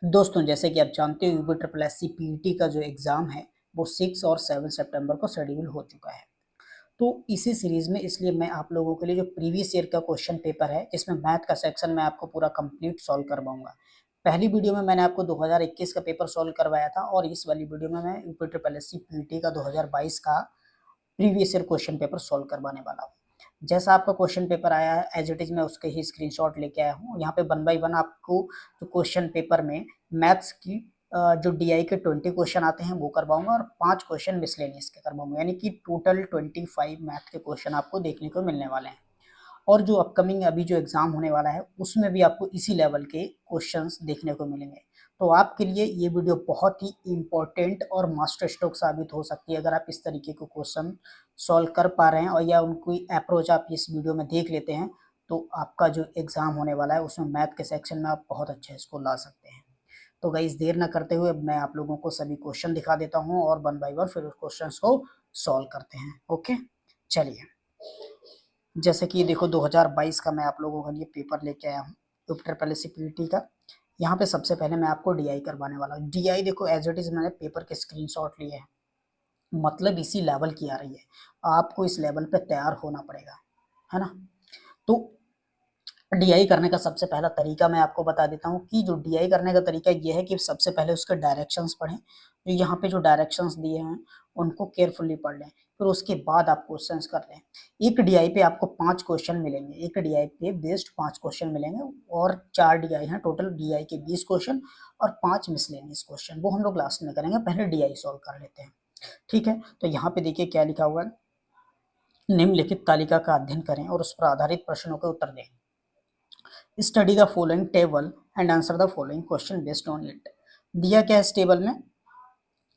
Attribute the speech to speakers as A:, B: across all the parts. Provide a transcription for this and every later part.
A: दोस्तों, जैसे कि आप जानते हो यूपी पीईटी का जो एग्ज़ाम है वो 6 और 7 सितंबर को शेड्यूल हो चुका है। तो इसी सीरीज़ में इसलिए मैं आप लोगों के लिए जो प्रीवियस ईयर का क्वेश्चन पेपर है, जिसमें मैथ का सेक्शन मैं आपको पूरा कंप्लीट सॉल्व करवाऊँगा। पहली वीडियो में मैंने आपको 2021 का पेपर सॉल्व करवाया था और इस वाली वीडियो में मैं यूपी पीईटी का 2022 का previous year question paper solve करवाने वाला हूँ। जैसा आपका क्वेश्चन पेपर आया है एज इट इज़ मैं उसके ही स्क्रीनशॉट लेके आया हूँ। यहाँ पे 1 बाय 1 आपको जो क्वेश्चन पेपर में मैथ्स की जो डीआई के 20 क्वेश्चन आते हैं वो करवाऊंगा और 5 क्वेश्चन मिसलेनियस के करवाऊंगा, यानी कि टोटल 25 मैथ के क्वेश्चन आपको देखने को मिलने वाले हैं। और जो अपकमिंग अभी जो एग्जाम होने वाला है उसमें भी आपको इसी लेवल के क्वेश्चंस देखने को मिलेंगे। तो आपके लिए ये वीडियो बहुत ही इम्पोर्टेंट और मास्टर स्ट्रोक साबित हो सकती है अगर आप इस तरीके के क्वेश्चन सॉल्व कर पा रहे हैं और या उनकी अप्रोच आप इस वीडियो में देख लेते हैं तो आपका जो एग्ज़ाम होने वाला है उसमें मैथ के सेक्शन में आप बहुत अच्छे इसको ला सकते हैं। तो गाइस देर ना करते हुए मैं आप लोगों को सभी क्वेश्चन दिखा देता हूँ और 1 बाय 1 फिर उस क्वेश्चंस को सॉल्व करते हैं। ओके, चलिए। जैसे कि देखो 2022 का मैं आप लोगों के लिए पेपर लेके आया हूँ यूपी का। यहाँ पे सबसे पहले मैं आपको डीआई करवाने वाला हूँ। डीआई देखो एज इट इज़ मैंने पेपर के स्क्रीनशॉट लिए हैं, मतलब इसी लेवल की आ रही है। आपको इस लेवल पे तैयार होना पड़ेगा, है ना। तो डीआई करने का सबसे पहला तरीका मैं आपको बता देता हूँ कि जो डीआई करने का तरीका ये है कि सबसे पहले उसके डायरेक्शंस पढ़ें। जो यहाँ पे जो डायरेक्शंस दिए हैं उनको केयरफुली पढ़ लें, फिर उसके बाद आप क्वेश्चंस कर लें। एक डीआई पे आपको 5 क्वेश्चन मिलेंगे, एक डीआई पे बेस्ड 5 क्वेश्चन मिलेंगे और 4 डीआई हैं टोटल। डीआई के 20 क्वेश्चन और 5 मिसलेनियस क्वेश्चन, वो हम लोग लास्ट में करेंगे, पहले डीआई सॉल्व कर लेते हैं। ठीक है, तो यहाँ पे देखिए क्या लिखा हुआ है, निम्नलिखित तालिका का अध्ययन करें और उस पर आधारित प्रश्नों के उत्तर दें। Study the following table and answer the following question based on it. दिया क्या है इस टेबल में,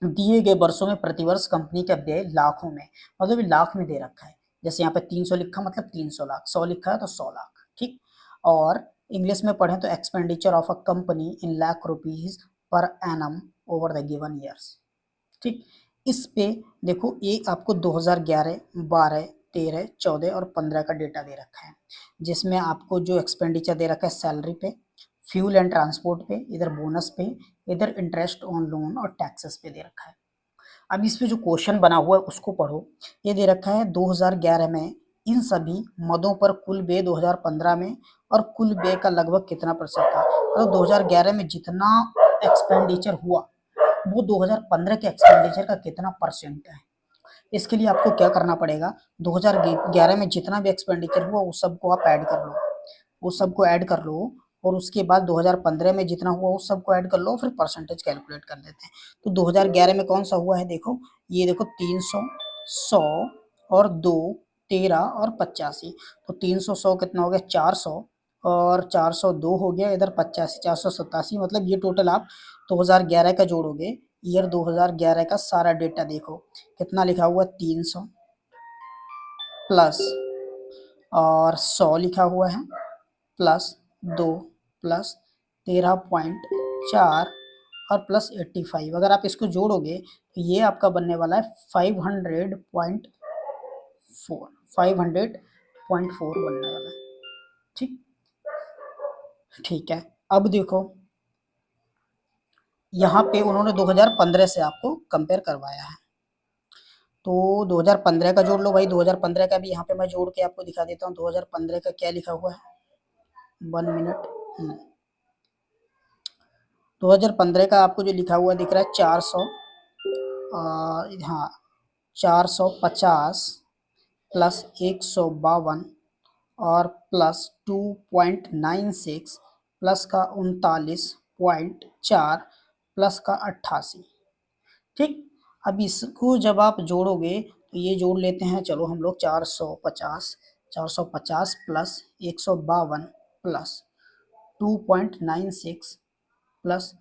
A: दिए गए वर्षों में प्रतिवर्ष कंपनी का व्यय लाखों में, मतलब लाख में दे रखा है। जैसे यहाँ पे 300 लिखा मतलब 300 लाख, 100 लिखा है तो 100 लाख, ठीक। और इंग्लिश में पढ़ें तो expenditure of a company in lakh rupees per annum over the given years, ठीक। इस पे देखो ये आपको 2011, 12, 13, 14 और 15 का डेटा दे रखा है, जिसमें आपको जो एक्सपेंडिचर दे रखा है सैलरी पे, फ्यूल एंड ट्रांसपोर्ट पे, इधर बोनस पे, इधर इंटरेस्ट ऑन लोन और टैक्सेस पे दे रखा है। अब इस पे जो क्वेश्चन बना हुआ है उसको पढ़ो। ये दे रखा है 2011 में इन सभी मदों पर कुल व्यय 2015 में और कुल व्यय का लगभग कितना प्रतिशत था। मतलब 2011 में जितना एक्सपेंडिचर हुआ वो 2015 के एक्सपेंडिचर का कितना परसेंट है। इसके लिए आपको क्या करना पड़ेगा, 2011 में जितना भी एक्सपेंडिचर हुआ उस सबको आप ऐड कर लो, उस सबको ऐड कर लो और उसके बाद 2015 में जितना हुआ उस सबको ऐड कर लो, फिर परसेंटेज कैलकुलेट कर लेते हैं। तो 2011 में कौन सा हुआ है, देखो ये देखो 300, 100 और 2, 13 और 85। तो 300, 100 कितना हो गया 400 और 402 हो गया, इधर 85, 487। मतलब ये टोटल आप 2011 का जोड़ोगे, ईयर 2011 का सारा डेटा देखो कितना लिखा हुआ 300 प्लस और 100 लिखा हुआ है प्लस 2 प्लस 13.4 और प्लस 85। अगर आप इसको जोड़ोगे तो ये आपका बनने वाला है 500.4 बनने वाला है, ठीक। ठीक है, अब देखो यहाँ पे उन्होंने 2015 से आपको कंपेयर करवाया है, तो 2015 का जोड़ लो भाई। 2015 का भी यहाँ पे मैं जोड़ के आपको दिखा देता हूँ। 2015 का क्या लिखा हुआ है, 1 मिनट। 2015 का आपको जो लिखा हुआ दिख रहा है 400, हाँ 450 प्लस 152 और प्लस 2.96 प्लस का 39.4 प्लस का 88, ठीक। अब इसको जब आप जोड़ोगे तो ये जोड़ लेते हैं, चलो हम लोग 450 प्लस 152 प्लस 2.96 प्लस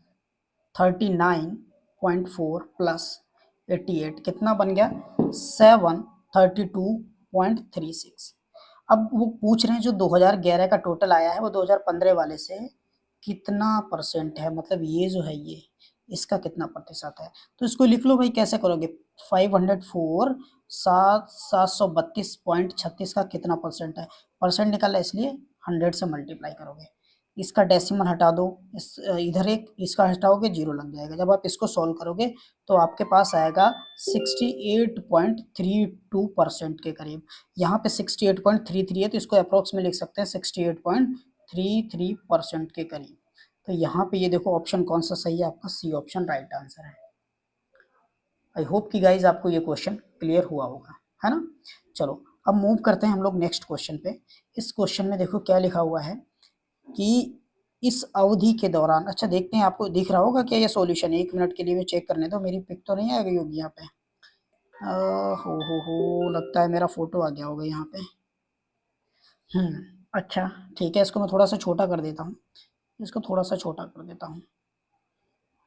A: 39.4 प्लस 88 कितना बन गया 732.36। अब वो पूछ रहे हैं जो 2011 का टोटल आया है वो 2015 वाले से कितना परसेंट है, मतलब ये जो है ये इसका कितना प्रतिशत है। तो इसको लिख लो भाई, कैसे करोगे, 504 732.36 का कितना परसेंट है, परसेंट निकाला इसलिए 100 से मल्टीप्लाई करोगे। इसका डेसिमल हटा दो, इधर एक, इसका हटाओगे 0 लग जाएगा। जब आप इसको सॉल्व करोगे तो आपके पास आएगा 68.32% के करीब। यहाँ पे 68.33 है तो इसको अप्रोक्स में लिख सकते हैं 68.33% के करीब। तो यहाँ पे ये देखो ऑप्शन कौन सा सही है, आपका सी ऑप्शन राइट आंसर है। आई होप कि गाइज आपको ये क्वेश्चन क्लियर हुआ होगा, है ना। चलो अब मूव करते हैं हम लोग नेक्स्ट क्वेश्चन पे। इस क्वेश्चन में देखो क्या लिखा हुआ है कि इस अवधि के दौरान, अच्छा देखते हैं आपको दिख रहा होगा क्या ये सॉल्यूशन। 1 मिनट के लिए मैं चेक करने दो, मेरी पिक तो नहीं आ गई होगी यहाँ पे। हो लगता है मेरा फोटो आ गया होगा यहाँ पे। अच्छा ठीक है, इसको मैं थोड़ा सा छोटा कर देता हूँ, इसको थोड़ा सा छोटा कर देता हूँ।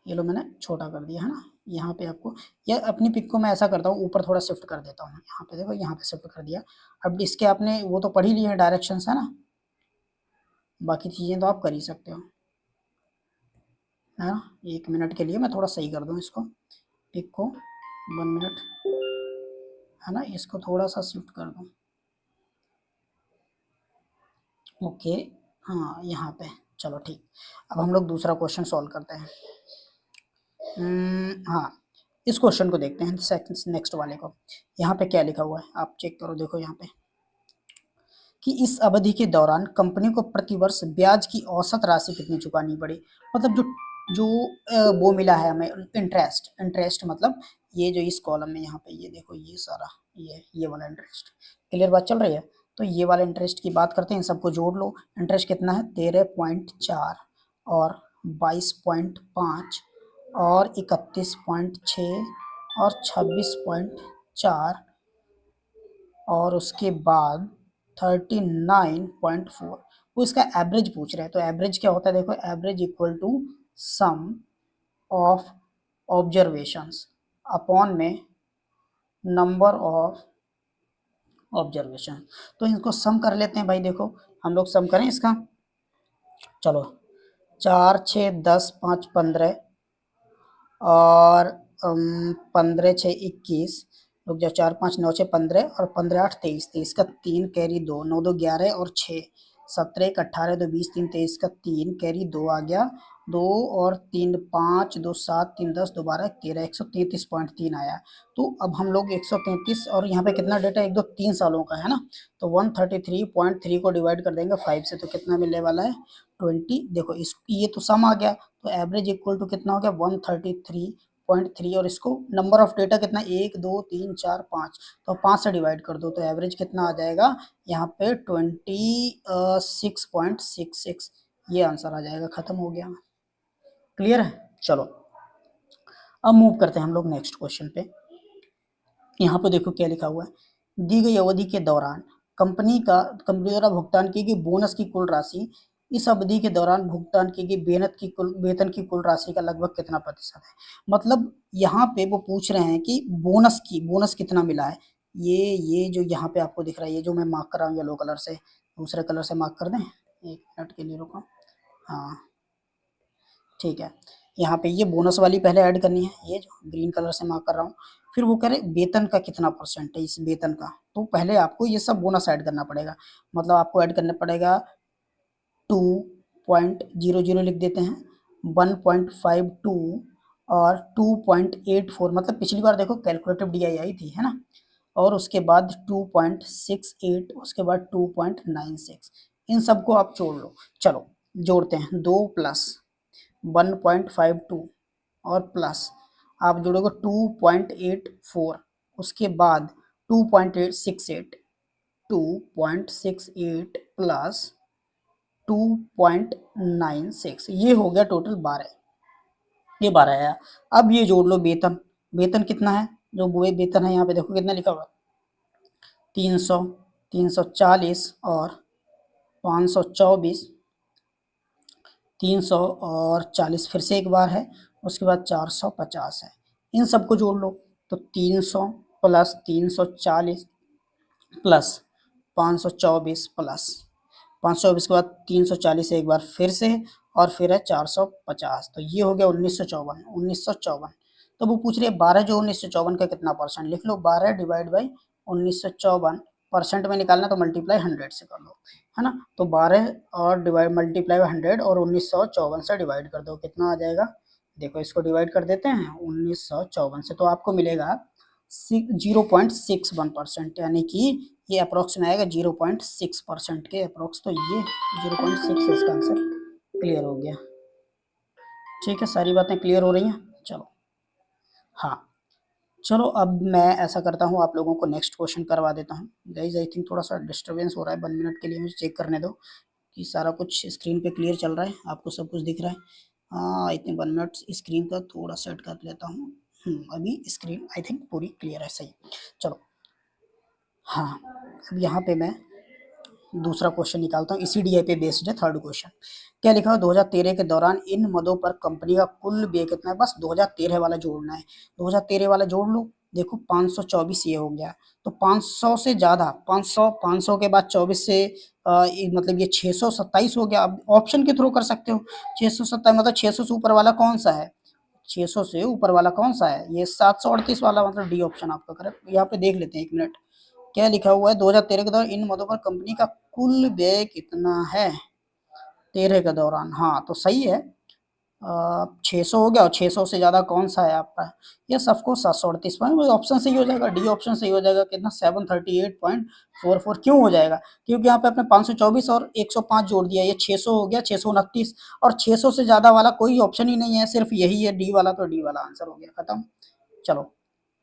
A: ये लो मैंने छोटा कर दिया, है ना। यहाँ पे आपको, या अपनी पिक को मैं ऐसा करता हूँ ऊपर थोड़ा शिफ्ट कर देता हूँ। यहाँ पे देखो, यहाँ पे शिफ्ट कर दिया। अब इसके आपने वो तो पढ़ ही लिए हैं डायरेक्शंस, है ना, बाकी चीज़ें तो आप कर ही सकते हो, है ना। 1 मिनट के लिए मैं थोड़ा सही कर दूँ इसको, पिक को 1 मिनट, है ना, इसको थोड़ा सा शिफ्ट कर दूँ। ओके, हाँ यहाँ पे, चलो ठीक। अब हम लोग दूसरा क्वेश्चन सॉल्व करते हैं। हाँ, इस क्वेश्चन को देखते हैं, नेक्स्ट वाले को। यहाँ पे क्या लिखा हुआ है आप चेक करो, देखो यहाँ पे कि इस अवधि के दौरान कंपनी को प्रतिवर्ष ब्याज की औसत राशि कितनी चुकानी पड़ी। मतलब जो जो वो मिला है हमें इंटरेस्ट, इंटरेस्ट मतलब ये जो इस कॉलम में यहाँ पे ये देखो, ये सारा ये वाला इंटरेस्ट, क्लियर बात चल रही है। तो ये वाला इंटरेस्ट की बात करते हैं, सबको जोड़ लो। इंटरेस्ट कितना है, 13.4 और 22.5 और 31.6 और 26.4 और उसके बाद 39.4। वो इसका एवरेज पूछ रहे हैं। तो एवरेज क्या होता है, देखो average equal to sum of observations upon में नंबर ऑफ ऑब्जर्वेशन। तो इनको सम कर लेते हैं भाई। देखो हम लोग सम करें इसका, चलो 4 6 10 5 15 और 15 6 21, रुक जाओ, 4 5 9 6 15 और 15 8 23, 23 का 3 कैरी 2, 9 2 11 और 6, 17 1 18 2 20 3 23 का 3 कैरी 2 आ गया, 2 और 3 5 2 7 3 10 2 12 13, 133.3 आया। तो अब हम लोग 133 और यहाँ पे कितना डेटा, 1 2 3 सालों का है ना, तो 133.3 को डिवाइड कर देंगे 5 से, तो कितना मिलने वाला है 20। देखो इस ये तो सम आ गया, तो एवरेज इक्वल टू कितना हो गया 133.3 और इसको नंबर ऑफ डेटा कितना 1 2 3 4 5, तो 5 से डिवाइड कर दो तो एवरेज कितना आ जाएगा यहाँ पे 26.66। ये आंसर आ जाएगा, खत्म हो गया, क्लियर है। चलो अब मूव करते हैं हम लोग नेक्स्ट क्वेश्चन पे। यहाँ पे देखो क्या लिखा हुआ है, दी गई अवधि के दौरान कंपनी द्वारा भुगतान की गई बोनस की कुल राशि इस अवधि के दौरान भुगतान की गई वेतन की कुल राशि का लगभग कितना प्रतिशत है। मतलब यहाँ पे वो पूछ रहे हैं कि बोनस कितना मिला है। ये जो यहाँ पे आपको दिख रहा है, ये जो मैं मार्क कर रहा हूँ येलो कलर से, दूसरे कलर से मार्क कर दें, 1 मिनट के लिए रुको। हाँ ठीक है, यहाँ पे ये बोनस वाली पहले ऐड करनी है, ये जो ग्रीन कलर से मार्क कर रहा हूँ। फिर वो कह रहे वेतन का कितना परसेंट है इस वेतन का, तो पहले आपको ये सब बोनस ऐड करना पड़ेगा। मतलब आपको ऐड करना पड़ेगा 2.00 लिख देते हैं, 1.52 और 2.84, मतलब पिछली बार देखो कैलकुलेटिव DI आई थी, है ना, और उसके बाद 2.68, उसके बाद 2.96, इन सबको आप जोड़ लो। चलो जोड़ते हैं, 2 प्लस 1.52 और प्लस आप जोड़ोगे 2.84, उसके बाद 2.68 प्लस 2.96, ये हो गया टोटल 12, ये 12 आया। अब ये जोड़ लो वेतन, वेतन कितना है, जो वेतन है यहाँ पे देखो कितना लिखा हुआ, 300 340 और 524, 300 और 40 फिर से एक बार है, उसके बाद 450 है। इन सबको जोड़ लो, तो 300 प्लस 340 प्लस 524 प्लस 524 के बाद 340 एक बार फिर से, और फिर है 450, तो ये हो गया 1954। तो वो पूछ रही है 12 जो 1954 का कितना परसेंट, लिख लो 12 डिवाइड बाई 1954, परसेंट में निकालना तो मल्टीप्लाई 100 से कर दो, है ना। तो 12 और डिवाइड मल्टीप्लाई 100 और 1954 से डिवाइड कर दो, कितना आ जाएगा। देखो इसको डिवाइड कर देते हैं 1954 से, तो आपको मिलेगा 0.61%, यानी कि ये अप्रोक्स में आएगा 0.6% के अप्रोक्स। तो ये 0.6 इसका आंसर क्लियर हो गया। ठीक है, सारी बातें क्लियर हो रही हैं। चलो हाँ, चलो अब मैं ऐसा करता हूँ, आप लोगों को नेक्स्ट क्वेश्चन करवा देता हूँ। गाइज आई थिंक थोड़ा सा डिस्टर्बेंस हो रहा है, 1 मिनट के लिए मुझे चेक करने दो कि सारा कुछ स्क्रीन पे क्लियर चल रहा है, आपको सब कुछ दिख रहा है। हाँ आई थिंक 1 मिनट, स्क्रीन का थोड़ा सेट कर लेता हूँ। अभी स्क्रीन आई थिंक पूरी क्लियर है, सही। चलो हाँ, अब यहाँ पे मैं दूसरा क्वेश्चन निकालता हूँ, इसी डीआई पे बेस्ड है। थर्ड क्वेश्चन क्या लिखा है, 2013 के दौरान इन मदों पर कंपनी का कुल व्यय कितना है। बस 2013 वाला जोड़ना है, 2013 वाला जोड़ लो। देखो 524 ये हो गया, तो 500 से ज़्यादा, 500 के बाद 24 से मतलब ये 627 हो गया। अब ऑप्शन के थ्रू कर सकते हो, 627 मतलब 600 से ऊपर वाला कौन सा है, 600 से ऊपर वाला कौन सा है, ये 738 वाला, मतलब डी ऑप्शन आपका करेक्ट। यहाँ पे देख लेते हैं 1 मिनट क्या लिखा हुआ है। 2013 के दौरान इन मदों पर कंपनी का कुल व्यय कितना है 13 के दौरान। हाँ तो सही है, 600 हो गया, और 600 से ज़्यादा कौन सा है आपका, ये सबको 738 ऑप्शन सही हो जाएगा, डी ऑप्शन सही हो जाएगा। कितना 738.44 क्यों हो जाएगा, क्योंकि यहाँ पे आपने 524 और 105 जोड़ दिया, ये 600 हो गया, 629, और 600 से ज़्यादा वाला कोई ऑप्शन ही नहीं है, सिर्फ यही है डी वाला, तो डी वाला आंसर हो गया, खत्म। चलो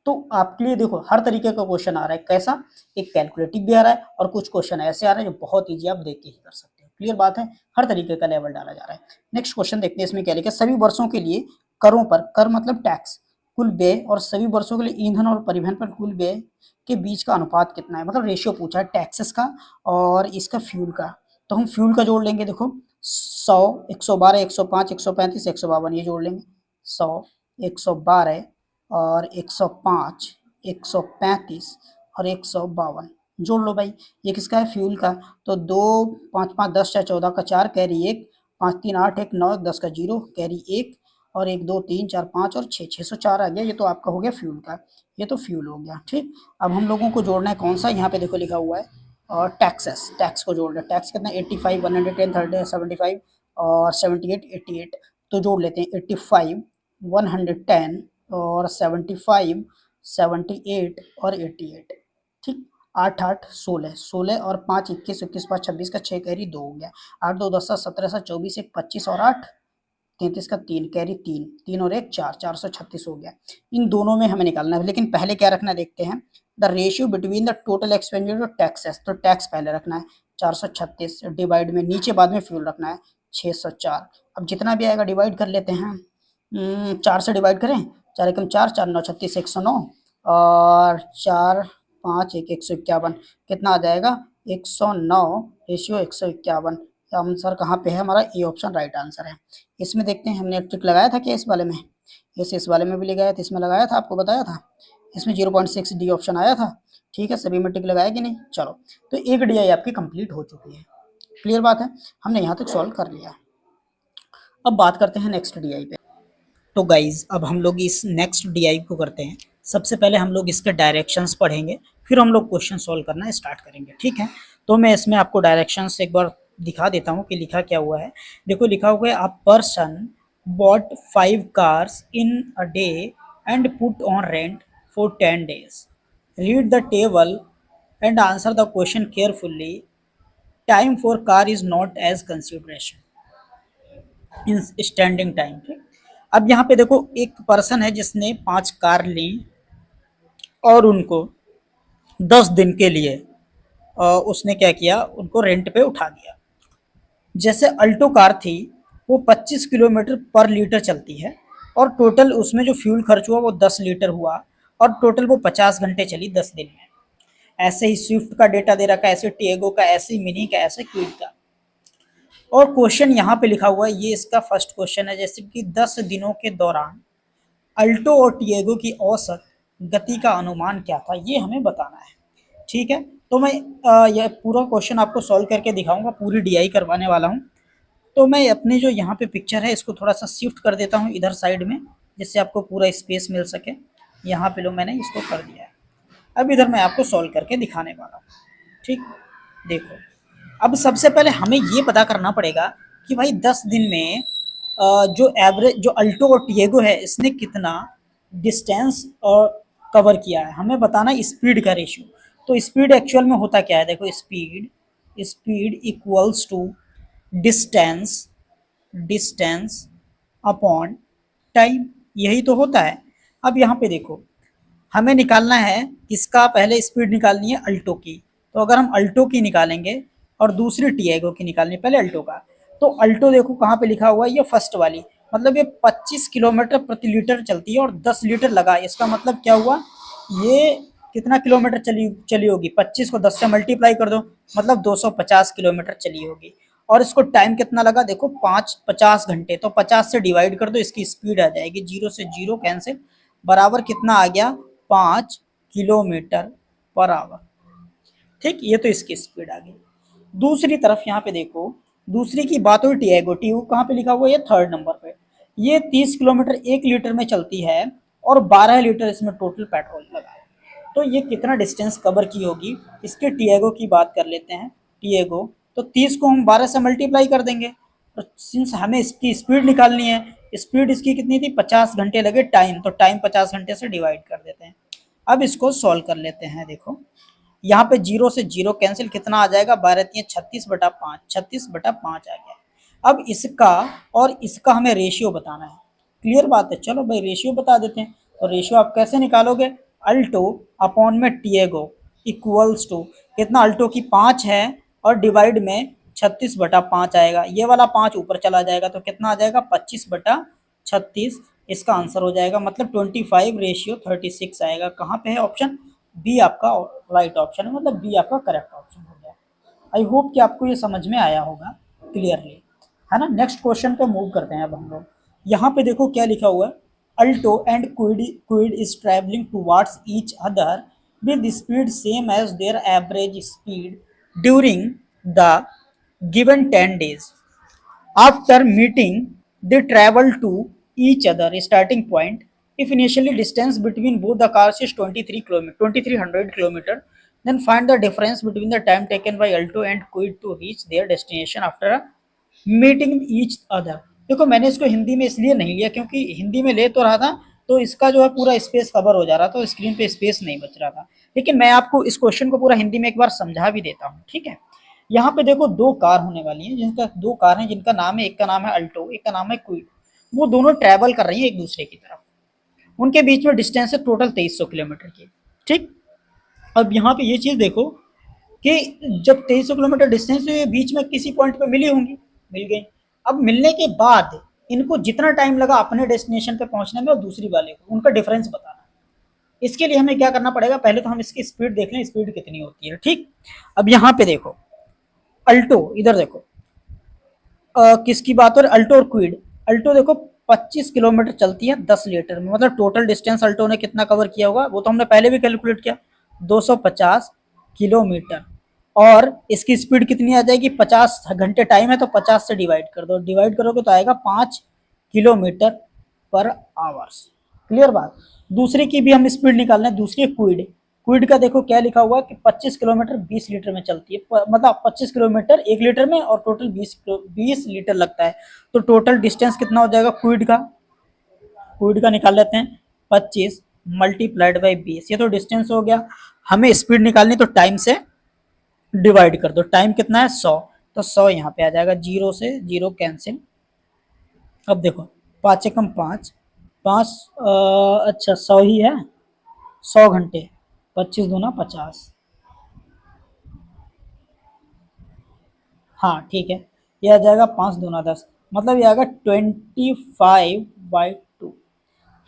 A: तो आपके लिए देखो हर तरीके का क्वेश्चन आ रहा है, कैसा, एक कैलकुलेटिव भी आ रहा है और कुछ क्वेश्चन ऐसे आ रहे हैं जो बहुत ईजी आप देख के ही कर सकते हैं। क्लियर बात है, हर तरीके का लेवल डाला जा रहा है। नेक्स्ट क्वेश्चन देखते हैं, इसमें क्या लिखा है, सभी वर्षों के लिए करों पर, कर मतलब टैक्स, कुल व्यय और सभी वर्षों के लिए ईंधन और परिवहन पर कुल व्यय के बीच का अनुपात कितना है, मतलब रेशियो पूछा है टैक्सेस का और इसका फ्यूल का। तो हम फ्यूल का जोड़ लेंगे, देखो 100, 112, 105, 135, 152 ये जोड़ लेंगे, 100, 112 और 105, 135 और 152 जोड़ लो भाई। ये किसका है, फ्यूल का। तो 2, 5, 5, 10, 4, 14 का 4 कैरी 1, 5, 3, 8, 1, 9, 10 का 0 कैरी 1, और 1, 2, 3, 4, 5 और 6, 604 आ गया। ये तो आपका हो गया फ्यूल का, ये तो फ्यूल हो गया। ठीक, अब हम लोगों को जोड़ना है कौन सा, यहाँ पे देखो लिखा हुआ है और टैक्सेस, टैक्स को जोड़ रहे हैं। टैक्स कितना 85, 110, 30, 75 और 78, 88, तो जोड़ लेते हैं 85, 110 और 75, 78 और 88। ठीक, 8, 8, 16, 16 और 5, 21, 21, 5, 26 का 6 कैरी 2 हो गया, 8, 2, 10, 17, 24, 1, 25 और 8, 33 का 3 कैरी 3, 3 और 1, 4, 436 हो गया। इन दोनों में हमें निकालना है, लेकिन पहले क्या रखना है देखते हैं, the ratio between the total expenditure और टैक्सेस। तो टैक्स पहले रखना है 436 डिवाइड में, नीचे बाद में फ्यूल रखना है 604। अब जितना भी आएगा डिवाइड कर लेते हैं, 4 से डिवाइड करें, 4 एकम 4, 4 9 36, 109 और 4 5 1 151, कितना आ जाएगा 109 रेशियो 151। आंसर कहाँ पे है हमारा, ए ऑप्शन राइट आंसर है। इसमें देखते हैं हमने ट्रिक लगाया था क्या इस वाले में, इस वाले में भी लगाया था, इसमें लगाया था, आपको बताया था, इसमें 0.6 डी ऑप्शन आया था। ठीक है, सभी में टिक लगाया कि नहीं। चलो तो एक डीआई आपकी कंप्लीट हो चुकी है। क्लियर बात है, हमने यहाँ तक सॉल्व कर लिया। अब बात करते हैं नेक्स्ट डीआई पे। तो गाइज अब हम लोग इस नेक्स्ट डीआई को करते हैं। सबसे पहले हम लोग इसके डायरेक्शंस पढ़ेंगे, फिर हम लोग क्वेश्चन सॉल्व करना स्टार्ट करेंगे। ठीक है, तो मैं इसमें आपको डायरेक्शंस एक बार दिखा देता हूँ कि लिखा क्या हुआ है। देखो लिखा हुआ है, a person bought 5 cars in a day and put on rent for 10 days. Read the table and answer the question carefully. Time for car is not as consideration in standing time. अब यहाँ पे देखो एक person है जिसने 5 car ली और उनको 10 दिन के लिए उसने क्या किया, उनको रेंट पे उठा दिया। जैसे अल्टो कार थी वो 25 किलोमीटर पर लीटर चलती है और टोटल उसमें जो फ्यूल खर्च हुआ वो 10 लीटर हुआ और टोटल वो 50 घंटे चली 10 दिन में। ऐसे ही स्विफ्ट का डेटा दे रखा है, ऐसे टिएगो का, ऐसे मिनी का, ऐसे क्विड का। और क्वेश्चन यहाँ पे लिखा हुआ है, ये इसका फर्स्ट क्वेश्चन है, जैसे कि 10 दिनों के दौरान अल्टो और टिएगो की औसत गति का अनुमान क्या था, ये हमें बताना है। ठीक है, तो मैं यह पूरा क्वेश्चन आपको सॉल्व करके दिखाऊंगा, पूरी डीआई करवाने वाला हूँ। तो मैं अपने जो यहाँ पे पिक्चर है इसको थोड़ा सा शिफ्ट कर देता हूँ इधर साइड में, जिससे आपको पूरा स्पेस मिल सके। यहाँ पे लो मैंने इसको कर दिया है। अब इधर मैं आपको सॉल्व करके दिखाने वाला हूँ। ठीक, देखो अब सबसे पहले हमें ये पता करना पड़ेगा कि भाई 10 दिन में जो एवरेज जो अल्टो और टिएगो है इसने कितना डिस्टेंस और कवर किया है, हमें बताना स्पीड का रेशियो। तो स्पीड एक्चुअल में होता क्या है, देखो speed speed equals to distance distance upon time, यही तो होता है। अब यहाँ पे देखो हमें निकालना है किसका, पहले स्पीड निकालनी है अल्टो की। तो अगर हम अल्टो की निकालेंगे और दूसरी टिएगो की निकालनी है, पहले अल्टो का। तो अल्टो देखो कहाँ पे लिखा हुआ है, ये फर्स्ट वाली, मतलब ये 25 किलोमीटर प्रति लीटर चलती है और 10 लीटर लगा, इसका मतलब क्या हुआ, ये कितना किलोमीटर चली होगी, 25 को 10 से मल्टीप्लाई कर दो, मतलब 250 किलोमीटर चली होगी। और इसको टाइम कितना लगा, देखो 50 घंटे, तो 50 से डिवाइड कर दो, इसकी स्पीड आ जाएगी, जीरो से जीरो कैंसिल, बराबर कितना आ गया, 5 किलोमीटर पर आवर। ठीक, ये तो इसकी स्पीड आ गई। दूसरी तरफ यहाँ पे देखो, दूसरी की बात हुई टिएगो, टिएगो कहाँ पे लिखा हुआ है, ये थर्ड नंबर पे। ये 30 किलोमीटर 1 लीटर में चलती है और 12 लीटर इसमें टोटल पेट्रोल लगा है। तो ये कितना डिस्टेंस कवर की होगी, इसके टिएगो की बात कर लेते हैं। टिएगो तो 30 को हम 12 से मल्टीप्लाई कर देंगे, तो सिंस हमें इसकी स्पीड निकालनी है, स्पीड इसकी कितनी थी, 50 घंटे लगे टाइम, तो टाइम 50 घंटे से डिवाइड कर देते हैं। अब इसको सॉल्व कर लेते हैं, देखो यहाँ पे जीरो से जीरो कैंसिल, कितना आ जाएगा, 12×3 = 36/5, 36/5 आ गया। अब इसका और इसका हमें रेशियो बताना है, क्लियर बात है, चलो भाई रेशियो बता देते हैं। तो रेशियो आप कैसे निकालोगे, अल्टो अपॉन में टिएगो इक्वल्स टू कितना, अल्टो की 5 है और डिवाइड में 36/5 आएगा, ये वाला 5 ऊपर चला जाएगा तो कितना आ जाएगा, 25/36, इसका आंसर हो जाएगा, मतलब 25:36 आएगा। कहाँ पे है ऑप्शन बी आपका राइट ऑप्शन है, मतलब बी आपका करेक्ट ऑप्शन हो गया। आई होप कि आपको ये समझ में आया होगा क्लियरली, है ना। नेक्स्ट क्वेश्चन पे मूव करते हैं अब हम लोग। यहाँ पे देखो क्या लिखा हुआ है, Alto and Kwid is travelling towards each other with speed same as their average speed during the given 10 days. After meeting, they travel to each other starting point. If initially distance between both the cars is 2300 km, then find the difference between the time taken by Alto and Quid to reach their destination after meeting each other. देखो मैंने इसको हिंदी में इसलिए नहीं लिया क्योंकि हिंदी में ले तो रहा था तो इसका जो है पूरा स्पेस कवर हो जा रहा था, तो स्क्रीन पे स्पेस नहीं बच रहा था। लेकिन मैं आपको इस क्वेश्चन को पूरा हिंदी में एक बार समझा भी देता हूँ, ठीक है। यहाँ पे देखो दो कार होने वाली हैं, दो कार हैं जिनका नाम है, एक का नाम है अल्टो, एक का नाम है क्विड। वो दोनों ट्रैवल कर रही हैं एक दूसरे की तरफ, उनके बीच में डिस्टेंस है टोटल 2300 किलोमीटर की। ठीक, अब यहाँ पे ये चीज देखो कि जब 2300 किलोमीटर डिस्टेंस है, बीच में किसी पॉइंट पे मिली होंगी, मिल गई। अब मिलने के बाद इनको जितना टाइम लगा अपने डेस्टिनेशन पे पहुंचने में और दूसरी वाले को, उनका डिफरेंस बताना। इसके लिए हमें क्या करना पड़ेगा, पहले तो हम इसकी स्पीड देख लें, स्पीड कितनी होती है। ठीक, अब यहाँ पे देखो अल्टो, इधर देखो किसकी बात हो रही, अल्टो और क्विड। अल्टो देखो 25 किलोमीटर चलती है 10 लीटर में, मतलब टोटल डिस्टेंस अल्टो ने कितना कवर किया होगा वो तो हमने पहले भी कैलकुलेट किया, 250 किलोमीटर। और इसकी स्पीड कितनी आ जाएगी, 50 घंटे टाइम है तो 50 से डिवाइड कर दो, डिवाइड करोगे तो आएगा 5 किलोमीटर पर आवर्स। क्लियर बात। दूसरी की भी हम स्पीड निकाल रहे हैं, दूसरी क्विड। क्विड का देखो क्या लिखा हुआ है कि 25 किलोमीटर 20 लीटर में चलती है, मतलब 25 किलोमीटर 1 लीटर में और टोटल 20 लीटर लगता है। तो टोटल डिस्टेंस कितना हो जाएगा क्विड का निकाल लेते हैं, 25 मल्टीप्लाइड बाई 20, ये तो डिस्टेंस हो गया। हमें स्पीड निकालनी तो टाइम से डिवाइड कर दो, टाइम कितना है 100, तो 100 यहाँ पे आ जाएगा, जीरो से जीरो कैंसिल। अब देखो 5 एकम 5, 5 अच्छा 100 ही है, 100 घंटे, 25 दूना 50, हाँ ठीक है, ये आ जाएगा 5 दूना 10, मतलब ये आएगा 25/2।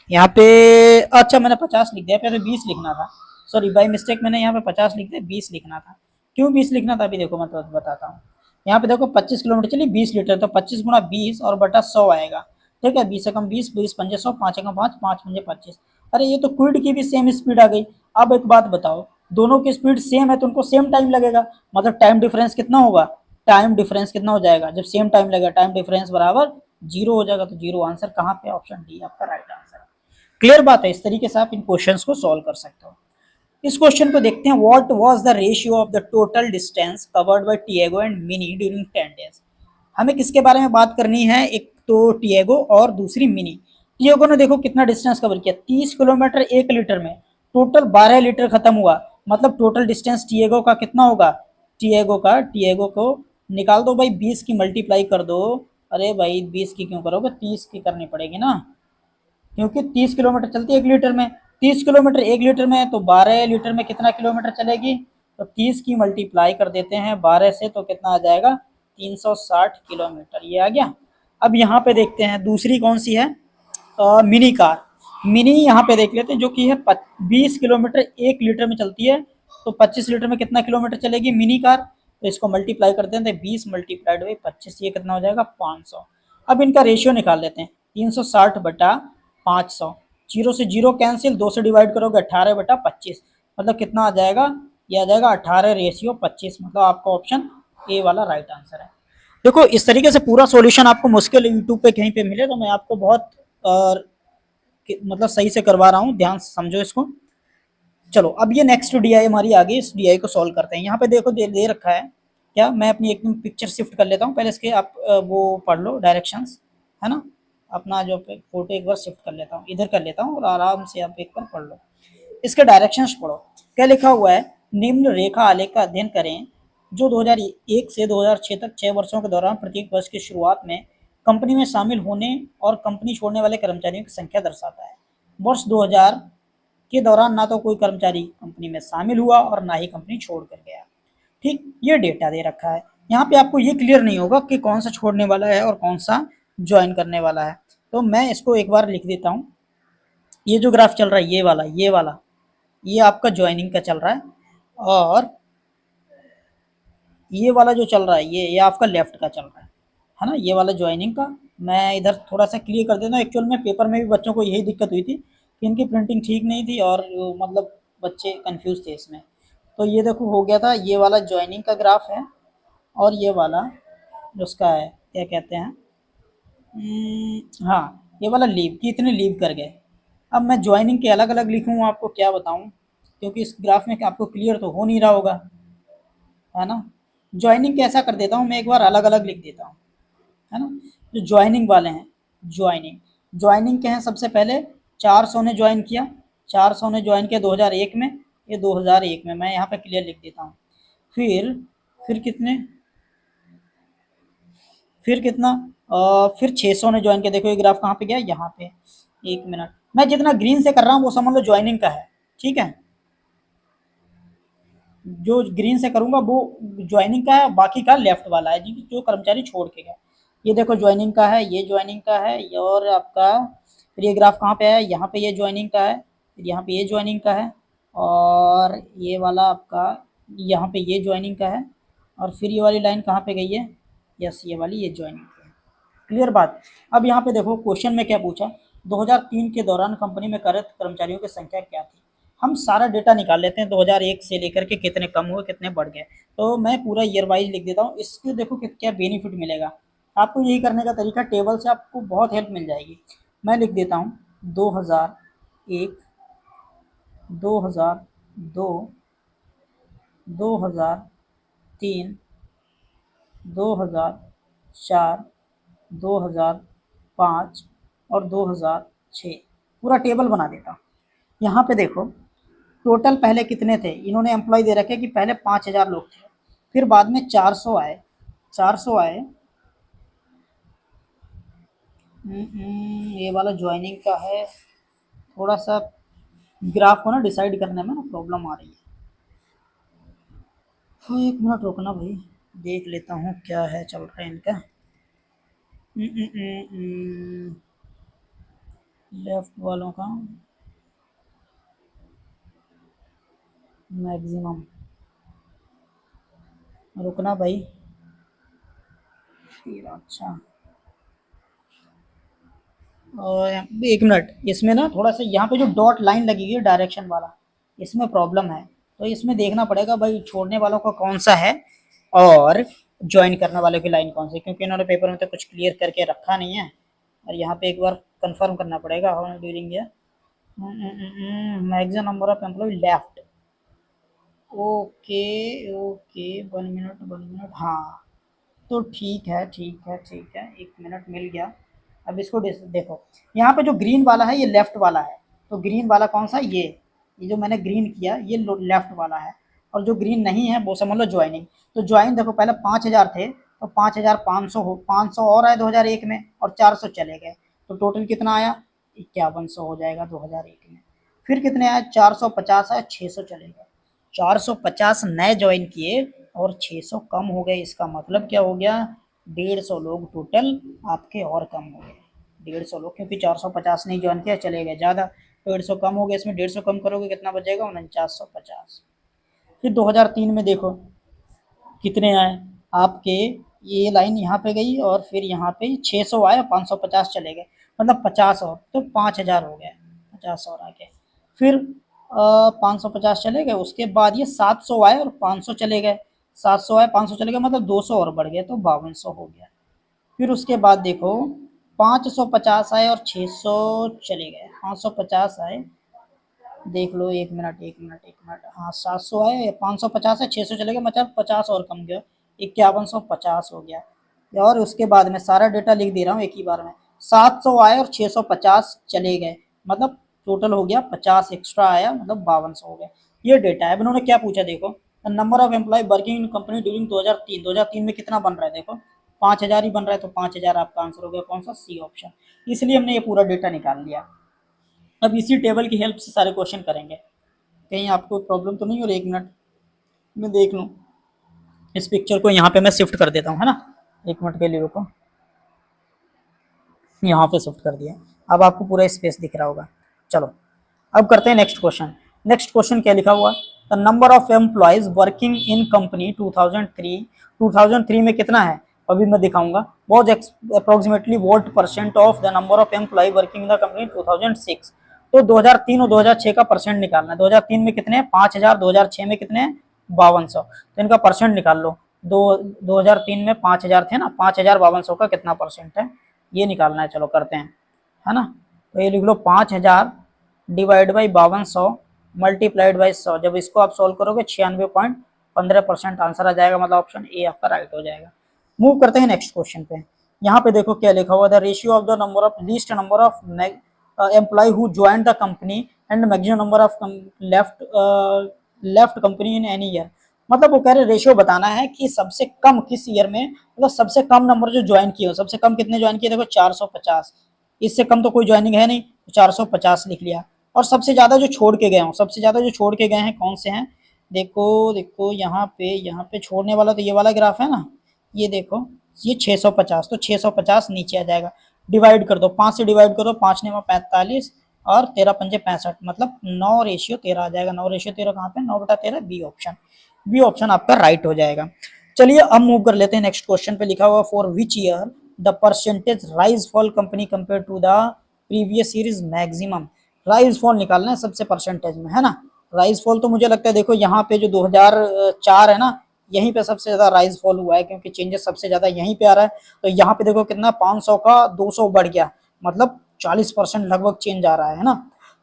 A: यहाँ पे अच्छा मैंने 50 लिख दिया, पहले 20 लिखना था, सॉरी बाई मिस्टेक मैंने यहाँ पे 50 लिख दिया, 20 लिखना था। क्यों 20 लिखना था अभी देखो मैं तो बताता हूँ। यहाँ पे देखो 25 किलोमीटर चलिए 20 लीटर, तो 25 गुना 20 और बटा 100 आएगा। ठीक है, 20 एकम 20, 20 पंजे 100, 5 एकम 5, 5 पंजे 25। अरे ये तो क्विड की भी सेम स्पीड आ गई। अब एक बात बताओ, दोनों की स्पीड सेम है तो उनको सेम टाइम लगेगा, मतलब टाइम डिफरेंस कितना होगा, टाइम डिफरेंस कितना हो जाएगा, जब सेम टाइम लगेगा टाइम डिफरेंस बराबर 0 हो जाएगा। तो 0 आंसर कहाँ पे, ऑप्शन डी आपका राइट आंसर। क्लियर बात है, इस तरीके से आप इन क्वेश्चंस को सॉल्व कर सकते हो। इस क्वेश्चन को देखते हैं, what was the ratio of the total distance covered by Tiago and Mini during 10 days. हमें किसके बारे में बात करनी है, एक तो टिएगो और दूसरी मिनी। टिएगो ने देखो कितना डिस्टेंस कवर किया, 30 किलोमीटर 1 लीटर में, टोटल 12 लीटर खत्म हुआ, मतलब टोटल डिस्टेंस टिएगो का कितना होगा, टिएगो को निकाल दो भाई, 20 की मल्टीप्लाई कर दो। अरे भाई 20 की क्यों करोगे, 30 की करनी पड़ेगी ना, क्योंकि 30 किलोमीटर चलती है 1 लीटर में, 30 किलोमीटर 1 लीटर में है, तो 12 लीटर में कितना किलोमीटर चलेगी, तो 30 की मल्टीप्लाई कर देते हैं 12 से, तो कितना आ जाएगा 360 किलोमीटर, ये आ गया। अब यहाँ पे देखते हैं दूसरी कौन सी है, मिनी कार। मिनी यहाँ पे देख लेते हैं, जो कि है 20 किलोमीटर 1 लीटर में चलती है, तो 25 लीटर में कितना किलोमीटर चलेगी मिनी कार, तो इसको मल्टीप्लाई करते हैं, 20 मल्टीप्लाइड बाई 25, ये कितना हो जाएगा 500। अब इनका रेशियो निकाल लेते हैं, 360 बटा 500, जीरो से जीरो कैंसिल, 2 से डिवाइड करोगे 18 बटा 25, मतलब कितना आ जाएगा, ये आ जाएगा 18:25, मतलब आपका ऑप्शन ए वाला राइट आंसर है। देखो इस तरीके से पूरा सॉल्यूशन आपको मुश्किल यूट्यूब पे कहीं पे मिले तो मैं आपको बहुत मतलब सही से करवा रहा हूँ, ध्यान से समझो इसको। चलो अब ये नेक्स्ट डीआई हमारी आ गई, इस डीआई को सॉल्व करते हैं। यहाँ पे देखो दे रखा है क्या, मैं अपनी एक पिक्चर शिफ्ट कर लेता हूँ, पहले इसके आप वो पढ़ लो डायरेक्शंस, है ना, अपना जो फोटो एक बार शिफ्ट कर लेता हूँ, इधर कर लेता हूँ और आराम से आप एक बार पढ़ लो, इसके डायरेक्शंस पढ़ो। क्या लिखा हुआ है, निम्न रेखा आलेख का अध्ययन करें जो 2001 से 2006 तक 6 वर्षों के दौरान प्रत्येक वर्ष की शुरुआत में कंपनी में शामिल होने और कंपनी छोड़ने वाले कर्मचारियों की संख्या दर्शाता है। वर्ष 2000 के दौरान ना तो कोई कर्मचारी कंपनी में शामिल हुआ और ना ही कंपनी छोड़ कर गया। ठीक, ये डेटा दे रखा है। यहाँ पे आपको ये क्लियर नहीं होगा कि कौन सा छोड़ने वाला है और कौन सा ज्वाइन करने वाला है, तो मैं इसको एक बार लिख देता हूँ। ये जो ग्राफ चल रहा है ये वाला ये आपका ज्वाइनिंग का चल रहा है, और ये वाला जो चल रहा है ये आपका लेफ्ट का चल रहा है ना, ये वाला ज्वाइनिंग का। मैं इधर थोड़ा सा क्लियर कर देता हूँ, एक्चुअल में पेपर में भी बच्चों को यही दिक्कत हुई थी कि इनकी प्रिंटिंग ठीक नहीं थी और मतलब बच्चे कंफ्यूज थे इसमें। तो ये देखो हो गया था, ये वाला ज्वाइनिंग का ग्राफ है, और ये वाला उसका है, क्या कहते हैं, हाँ ये वाला लीव कि इतने लीव कर गए। अब मैं ज्वाइनिंग के अलग अलग लिखूँ आपको क्या बताऊँ, क्योंकि इस ग्राफ में आपको क्लियर तो हो नहीं रहा होगा, है ना। ज्वाइनिंग कैसा कर देता हूँ मैं, एक बार अलग अलग लिख देता हूँ, है ना। जो ज्वाइनिंग वाले हैं, ज्वाइनिंग के हैं, सबसे पहले 400 ने ज्वाइन किया, 400 ने ज्वाइन किया 2001 में, ये 2001 में मैं यहाँ पे क्लियर लिख देता हूँ। फिर कितने, फिर कितना, फिर 600 ने ज्वाइन किया, देखो ये ग्राफ कहाँ पे गया, यहाँ पे। एक मिनट, मैं जितना ग्रीन से कर रहा हूँ वो समझ लो ज्वाइनिंग का है, ठीक है, जो ग्रीन से करूंगा वो ज्वाइनिंग का है, बाकी का लेफ्ट वाला है जो कर्मचारी छोड़ के गया। ये देखो ज्वाइनिंग का है, ये ज्वाइनिंग का है, और आपका फिर ये ग्राफ कहाँ पे है, यहाँ पे ये ज्वाइनिंग का है, फिर यहाँ पे ये ज्वाइनिंग का है, और ये वाला आपका यहाँ पे ये ज्वाइनिंग का है, और फिर ये वाली लाइन कहाँ पे गई है, यस ये वाली ये ज्वाइनिंग की है। क्लियर बात। अब यहाँ पे देखो क्वेश्चन में क्या पूछा, 2003 के दौरान कंपनी में कार्यरत कर्मचारियों की संख्या क्या थी। हम सारा डेटा निकाल लेते हैं, 2001 से लेकर के कितने कम हुए कितने बढ़ गए, तो मैं पूरा ईयर वाइज लिख देता हूँ। इसके देखो क्या बेनिफिट मिलेगा आपको, यही करने का तरीका, टेबल से आपको बहुत हेल्प मिल जाएगी। मैं लिख देता हूँ 2001, 2002, 2003, 2004, 2005 और 2006, पूरा टेबल बना देता हूँ। यहाँ पे देखो टोटल पहले कितने थे, इन्होंने एम्प्लॉय दे रखे कि पहले 5000 लोग थे, फिर बाद में 400 आए, 400 आए। ये वाला ज्वाइनिंग का है, थोड़ा सा ग्राफ को ना डिसाइड करने में ना प्रॉब्लम आ रही है, तो एक मिनट रुकना भाई, देख लेता हूँ क्या है चल रहा है इनका। लेफ्ट वालों का मैक्सिमम, रुकना भाई, फिर अच्छा, और एक मिनट, इसमें ना थोड़ा सा यहाँ पे जो डॉट लाइन लगी है डायरेक्शन वाला, इसमें प्रॉब्लम है, तो इसमें देखना पड़ेगा भाई छोड़ने वालों का कौन सा है और ज्वाइन करने वालों की लाइन कौन सी, क्योंकि इन्होंने पेपर में तो कुछ क्लियर करके रखा नहीं है, और यहाँ पे एक बार कंफर्म करना पड़ेगा during maximum number of employ left, okay okay, 1 minute 1 minute, हाँ। तो ठीक है, 1 मिनट मिल गया। अब इसको देखो, यहाँ पे जो ग्रीन वाला है ये लेफ्ट वाला है, तो ग्रीन वाला कौन सा, ये जो मैंने ग्रीन किया ये लेफ्ट वाला है, और जो ग्रीन नहीं है वो समझ लो ज्वाइनिंग। तो ज्वाइन देखो पहले 5,000 थे, तो 5,500 हो, 500 और आए 2001 में, और 400 चले गए, तो टोटल कितना आया, 5100 हो जाएगा 2001 में। फिर कितने आए, 450 आए, 600 चले गए। 450 नए ज्वाइन किए और 600 कम हो गए, इसका मतलब क्या हो गया, 150 लोग टोटल आपके और कम हो गए। 150 लोग, क्योंकि 450 नहीं ज्वाइन किया, चले गए ज़्यादा, 150 कम हो गया, इसमें 150 कम करोगे कितना बचेगा, 4950। फिर 2003 में देखो कितने आए आपके, ये लाइन यहाँ पे गई और फिर यहाँ पे 600 आए, 550 चले गए, मतलब 50 और, तो 5000 हो गए, 50 और आ गए। फिर 550 चले गए, उसके बाद ये 700 आए और 500 चले गए, 700 आए 500 चले गए, मतलब 200 और बढ़ गए, तो 5200 हो गया। फिर उसके बाद देखो 550 आए और 600 चले गए, 550 आए, देख लो, 1 मिनट, हाँ 700 आए, 550 है, 600 चले गए, मतलब 50 और कम गया, 5150 हो गया। और उसके बाद में सारा डेटा लिख दे रहा हूँ एक ही बार में, 700 आए और 650 चले गए, मतलब टोटल हो गया 50 एक्स्ट्रा आया, मतलब 5200 हो गया। ये डेटा है। अब इन्होंने क्या पूछा देखो, number of employ working in company during 2003 में कितना बन रहा है, देखो 5000 ही बन रहा है, तो 5000 आपका आंसर हो गया, कौन सा, सी ऑप्शन। इसलिए हमने ये पूरा डेटा निकाल लिया। अब इसी टेबल की हेल्प से सारे क्वेश्चन करेंगे। कहीं आपको प्रॉब्लम तो नहीं हो रही, 1 मिनट में देख लूँ, इस पिक्चर को यहाँ पे मैं शिफ्ट कर देता हूँ, है ना, 1 मिनट के लिए रुको, यहाँ पे शिफ्ट कर दिया, अब आपको पूरा स्पेस दिख रहा होगा। चलो अब करते हैं नेक्स्ट क्वेश्चन। नेक्स्ट क्वेश्चन क्या लिखा हुआ, the number of employees working in company 2003 में कितना है, अभी मैं दिखाऊंगा, was approximately what percent of the number of employ working in the company 2006। तो 2003 और 2006 का परसेंट निकालना है। 2003 में कितने, 5000, 2006 में कितने, 5200, तो इनका परसेंट निकाल लो। 2003 में 5000 थे ना, 5000 5200 का कितना परसेंट है, ये निकालना है। चलो करते हैं, है ना। तो ये लिख लो 5000 डिवाइड बाई 5200 मल्टीप्लाइड बाई 100, जब इसको आप सोल्व करोगे 96.15% आंसर आ जाएगा, मतलब ऑप्शन ए आपका राइट हो जाएगा। मूव करते हैं नेक्स्ट क्वेश्चन पे। यहाँ पे देखो क्या लिखा हुआ, the ratio of the number of least number of employ who join the company and maximum number of left company in any year. मतलब वो कह रहे रेशियो बताना है कि सबसे कम किस ईयर में, मतलब सबसे कम नंबर जो ज्वाइन किए हो, सबसे कम कितने ज्वाइन किए, देखो 450, इससे कम तो कोई ज्वाइनिंग है नहीं, तो 450 लिख लिया। और सबसे ज्यादा जो छोड़ के गए हो, सबसे ज्यादा जो छोड़ के गए हैं कौन से हैं, देखो देखो यहाँ पे छोड़ने वाला तो ये वाला ग्राफ है ना, ये देखो, ये 650, तो 650 नीचे आ जाएगा। डिवाइड कर दो, 5 से डिवाइड करो, 5 ने 45 और 13 पंजे 65, मतलब 9:13 आ जाएगा। 9:13 कहाँ पे, 9/13, बी ऑप्शन। बी ऑप्शन आपका राइट हो जाएगा। चलिए अब मूव कर लेते हैं नेक्स्ट क्वेश्चन पे। लिखा हुआ for which year the percentage rise fall company compare to the previous year is maximum. Rise fall निकालना है सबसे परसेंटेज में, है ना। राइज फॉल तो मुझे लगता है देखो यहाँ पे जो 2004 है ना, यहीं पे सबसे ज्यादा राइज फॉल हुआ है, क्योंकि चेंजेस सबसे ज्यादा यहीं पे आ रहा है। तो यहाँ पे देखो कितना, 500 का 200 बढ़ गया, मतलब 40% लगभग चेंज आ रहा है ना।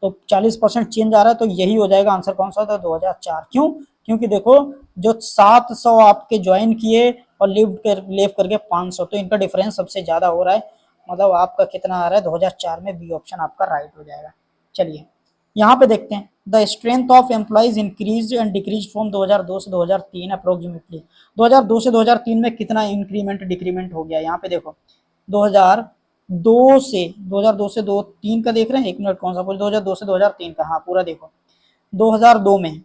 A: तो 40% चेंज आ रहा है, तो यही हो जाएगा आंसर, कौन सा था, 2004। क्यों, क्योंकि देखो जो 700 आपके ज्वाइन किए और लीव करके 500, तो इनका डिफरेंस सबसे ज्यादा हो रहा है, मतलब आपका कितना आ रहा है, 2004 में बी ऑप्शन आपका राइट हो जाएगा। चलिए यहाँ पे देखते हैं, the strength of employees increase and decrease from 2002 से 2003 अप्रोक्सीमेटली। 2002 से 2003 में कितना इंक्रीमेंट डिक्रीमेंट हो गया, यहाँ पे देखो 2002 से 2003 का देख रहे हैं, 1 मिनट, कौन सा पूछ, 2002 से 2003 का, हाँ पूरा देखो। 2002 में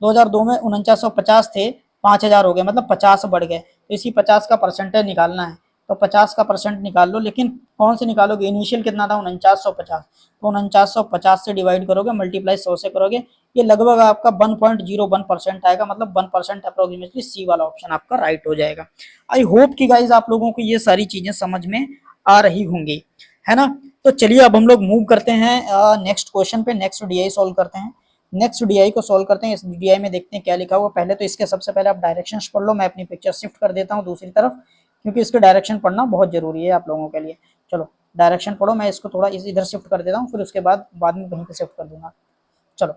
A: 4950 थे, 5000 हो गए, मतलब 50 बढ़ गए, तो इसी 50 का परसेंटेज निकालना है। तो 50 का परसेंट निकाल लो, लेकिन कौन से निकालोगे, इनिशियल कितना था, 4950, तो 4950 से डिवाइड करोगे, मल्टीप्लाई 100 से करोगे, ये लगभग आपका 1.01% आएगा, मतलब 1% अप्रोक्सीमेटली, सी वाला ऑप्शन आपका राइट हो जाएगा। आई होप कि गाइज आप लोगों को ये सारी चीजें समझ में आ रही होंगी, है ना। तो चलिए अब हम लोग मूव करते हैं नेक्स्ट क्वेश्चन पे, नेक्स्ट डीआई सॉल्व करते हैं। नेक्स्ट डीआई को सॉल्व करते हैं। इस डीआई में देखते हैं क्या लिखा हुआ। पहले तो इसके सबसे पहले आप डायरेक्शंस पढ़ लो, मैं अपनी पिक्चर शिफ्ट कर देता हूँ दूसरी तरफ, क्योंकि इसके डायरेक्शन पढ़ना बहुत जरूरी है आप लोगों के लिए। चलो डायरेक्शन पढ़ो, मैं इसको थोड़ा इधर शिफ्ट कर देता हूँ, फिर उसके बाद में कहीं पे शिफ्ट कर दूंगा। चलो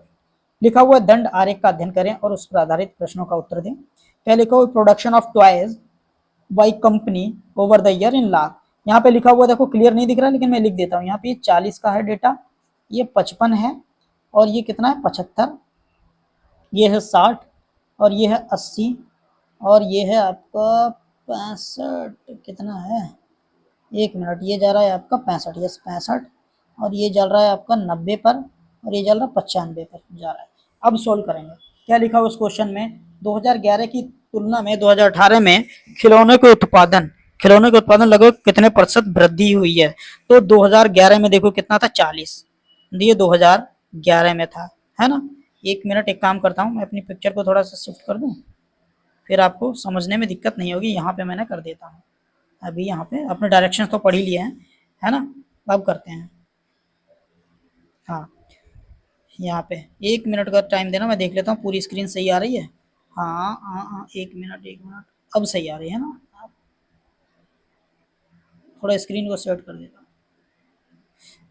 A: लिखा हुआ दंड आरेख का अध्ययन करें और उस पर आधारित प्रश्नों का उत्तर दें। क्या लिखा हुआ production of toys by company over the year in lakh. यहाँ पे लिखा हुआ देखो क्लियर नहीं दिख रहा लेकिन मैं लिख देता हूँ। यहाँ पे 40 का है डेटा, ये 55 है और ये कितना है 75, ये है 60 और ये है 80 और ये है आपका 65, कितना है 1 मिनट, ये जा रहा है आपका 65, यस 65 और ये चल रहा है आपका 90 पर और ये चल रहा है 95 पर जा रहा है। अब सोल्व करेंगे। क्या लिखा हुआ उस क्वेश्चन में 2011 की तुलना में 2018 में खिलौने के उत्पादन लगभग कितने प्रतिशत वृद्धि हुई है। तो 2011 में देखो कितना था 40, ये 2011 में था, है ना। 1 मिनट, एक काम करता हूँ मैं अपनी पिक्चर को थोड़ा सा शिफ्ट कर दूँ, फिर आपको समझने में दिक्कत नहीं होगी। यहाँ पे मैंने कर देता हूँ। अभी यहाँ पे अपने डायरेक्शन तो पढ़ ही लिए हैं, है ना। अब करते हैं, हाँ यहाँ पे 1 मिनट का टाइम देना, मैं देख लेता हूँ पूरी स्क्रीन सही आ रही है। हाँ हाँ हाँ 1 मिनट 1 मिनट, अब सही आ रही है ना। थोड़ा स्क्रीन को सेट कर देता हूँ,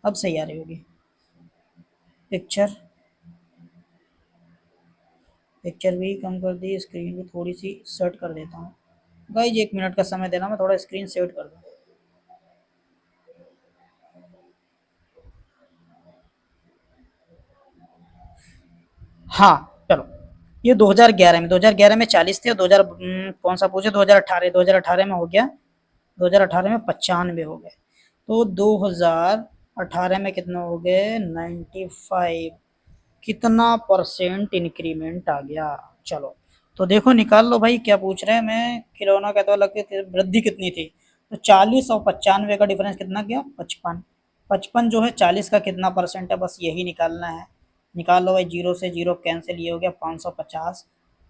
A: अब सही आ रही होगी। पिक्चर भी कम कर दी, स्क्रीन भी थोड़ी सी सेट कर देता हूँ। गाइज 1 मिनट का समय देना, मैं थोड़ा स्क्रीन सेट कर दूँ। हाँ चलो, ये 2011 में 40 थे, 2000 कौन सा पूछे 2018 में हो गया, 2018 में 95 हो गए, तो 2018 में कितना हो गए 95, कितना परसेंट इंक्रीमेंट आ गया। चलो तो देखो निकाल लो भाई, क्या पूछ रहे हैं। मैं खिलौना कहता हुआ लगती थी, वृद्धि कितनी थी, तो 40 और 95 का डिफरेंस कितना गया 55। 55 जो है 40 का कितना परसेंट है, बस यही निकालना है। निकाल लो भाई, जीरो से जीरो कैंसिल, ये हो गया 550।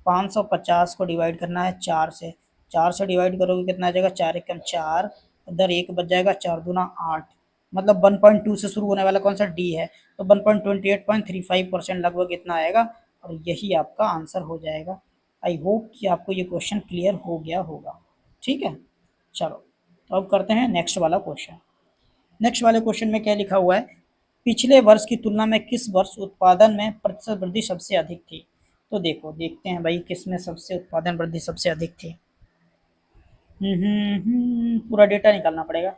A: 550 को डिवाइड करना है 4 से, 4 से डिवाइड करोगे कितना आ जाएगा, 4 एकम 4, इधर 1 बच जाएगा, 4 दूना 8, मतलब 1.2 से शुरू होने वाला कौन सा डी है, तो 1.2835% लगभग इतना आएगा और यही आपका आंसर हो जाएगा। आई होप कि आपको ये क्वेश्चन क्लियर हो गया होगा। ठीक है, चलो तो अब करते हैं नेक्स्ट वाला क्वेश्चन। नेक्स्ट वाले क्वेश्चन में क्या लिखा हुआ है, पिछले वर्ष की तुलना में किस वर्ष उत्पादन में प्रतिशत वृद्धि सबसे अधिक थी। तो देखो देखते हैं भाई किस में सबसे उत्पादन वृद्धि सबसे अधिक थी। पूरा डेटा निकालना पड़ेगा।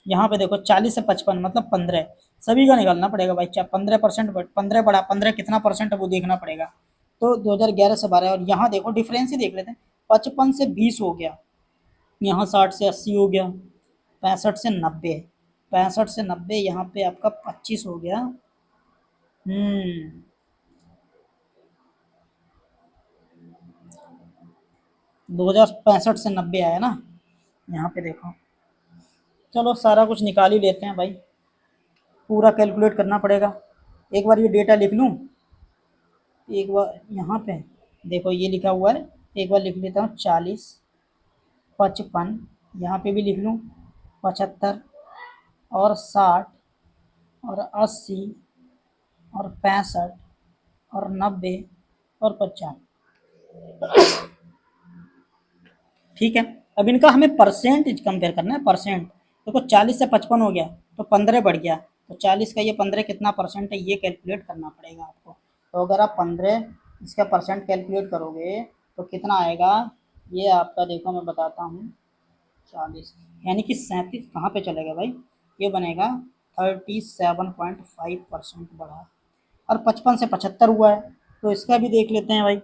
A: यहाँ पे देखो 40 से 55 मतलब 15, सभी का निकालना पड़ेगा भाई। 15%, 15 बढ़ा, 15 कितना परसेंट है वो देखना पड़ेगा। तो 2011 से 12, और यहाँ देखो डिफरेंस ही देख लेते हैं। 55 से 20 हो गया, यहाँ 60 से 80 हो गया, 65 से 90, 65 से 90 यहाँ पे आपका 25 हो गया। 2065 से 90 आया ना, यहाँ पे देखो। चलो सारा कुछ निकाल ही लेते हैं भाई, पूरा कैलकुलेट करना पड़ेगा। एक बार ये डेटा लिख लूँ, एक बार यहाँ पे देखो ये लिखा हुआ है, एक बार लिख लेता हूँ 40, 55, यहाँ पे भी लिख लूँ 75 और 60 और 80 और 65 और 90 और 55। ठीक है, अब इनका हमें परसेंटेज कंपेयर करना है, परसेंट। देखो 40 से 55 हो गया तो 15 बढ़ गया, तो 40 का ये 15 कितना परसेंट है ये कैलकुलेट करना पड़ेगा आपको। तो अगर आप 15 इसका परसेंट कैलकुलेट करोगे तो कितना आएगा, ये आपका देखो मैं बताता हूँ। 40 यानी कि 37 कहाँ पे चलेगा भाई, ये बनेगा 37.5% बढ़ा, और 55 से 75 हुआ है तो इसका भी देख लेते हैं भाई।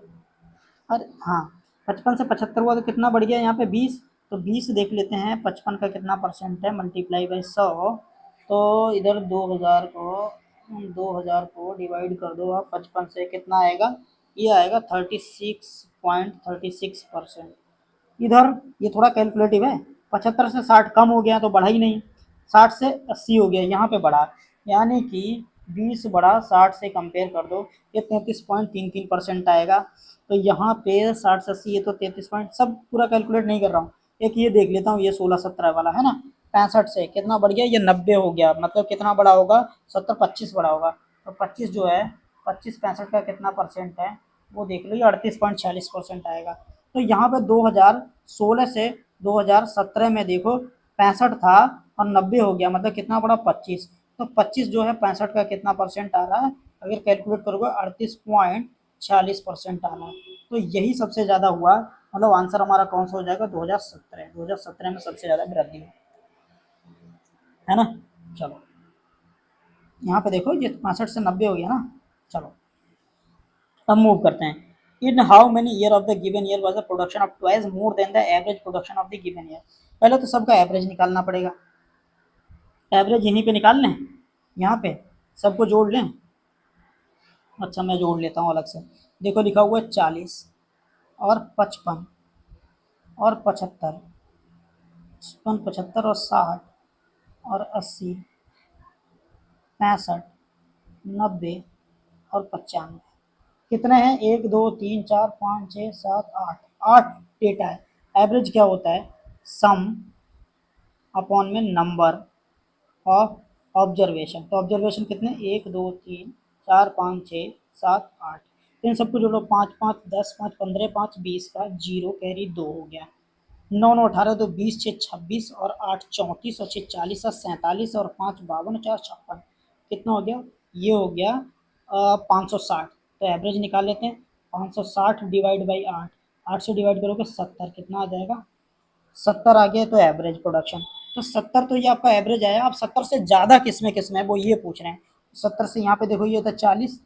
A: अरे हाँ, 55 से 75 हुआ तो कितना बढ़ गया यहाँ पे 20, तो 20 देख लेते हैं 55 का कितना परसेंट है, मल्टीप्लाई बाई 100, तो इधर 2000 को डिवाइड कर दो आप 55 से, कितना आएगा, ये आएगा 36.36%। इधर ये थोड़ा कैलकुलेटिव है, 75 से 60 कम हो गया तो बढ़ा ही नहीं, 60 से 80 हो गया यहाँ पे बढ़ा, यानी कि 20 बढ़ा 60 से कंपेयर कर दो, ये 33.33% आएगा। तो यहाँ पे 60 से 80, ये तो 33 पॉइंट, सब पूरा कैलकुलेट नहीं कर रहा हूँ, एक ये देख लेता हूँ, ये 16-17 वाला है ना, 65 से कितना बढ़ गया, ये 90 हो गया, मतलब कितना बड़ा होगा 70, 25 बड़ा होगा, तो 25 जो है 25 65 का कितना परसेंट है वो देख लो, ये 38.46% आएगा। तो यहाँ पे 2016 से 2017 में देखो 65 था और 90 हो गया, मतलब कितना बड़ा 25, तो 25 जो है 65 का कितना परसेंट आ रहा है, अगर कैलकुलेट करोगे 38.46% आना है। तो यही सबसे ज़्यादा हुआ, मतलब आंसर हमारा कौन सा हो जाएगा, 2017 में सबसे ज़्यादा वृद्धि हुई है ना। चलो यहाँ पे देखो ये 65 से 90 हो गया ना। चलो अब मूव करते हैं। In how many year of the given year was the production of twice more than the average production of the given year. पहले तो सबका एवरेज निकालना पड़ेगा। एवरेज यहीं पे निकाल लें, यहाँ पे सबको जोड़ लें। अच्छा मैं जोड़ लेता हूँ अलग से। देखो लिखा हुआ है 40 और 55 और 75, 55 75 और 60 और 80 65 90 और 95। कितने हैं, 1 2 3 4 5 6 7 8, 8 डेटा है। एवरेज क्या होता है, सम अपॉन में नंबर ऑफ ऑब्जर्वेशन। तो ऑब्जर्वेशन कितने, 1 2 3 4 5 6 7 8। इन सबको जोड़ो, 5 5 10 5 15 5 20 का 0 कैरी 2 हो गया, 9 9 18 2 20 6 26 और 8 34 और 6 40 और 47 और 5 52 4 56। कितना हो गया, ये हो गया 560। तो एवरेज निकाल लेते हैं। 560 डिवाइड बाई 8, 8 से डिवाइड करोगे 70, कितना आ जाएगा, 70 आ गया। तो एवरेज प्रोडक्शन, तो 70 तो ये आपका एवरेज आया। आप 70 से ज़्यादा किस में है वो ये पूछ रहे हैं। 70 से यहाँ पे देखो ये था 40,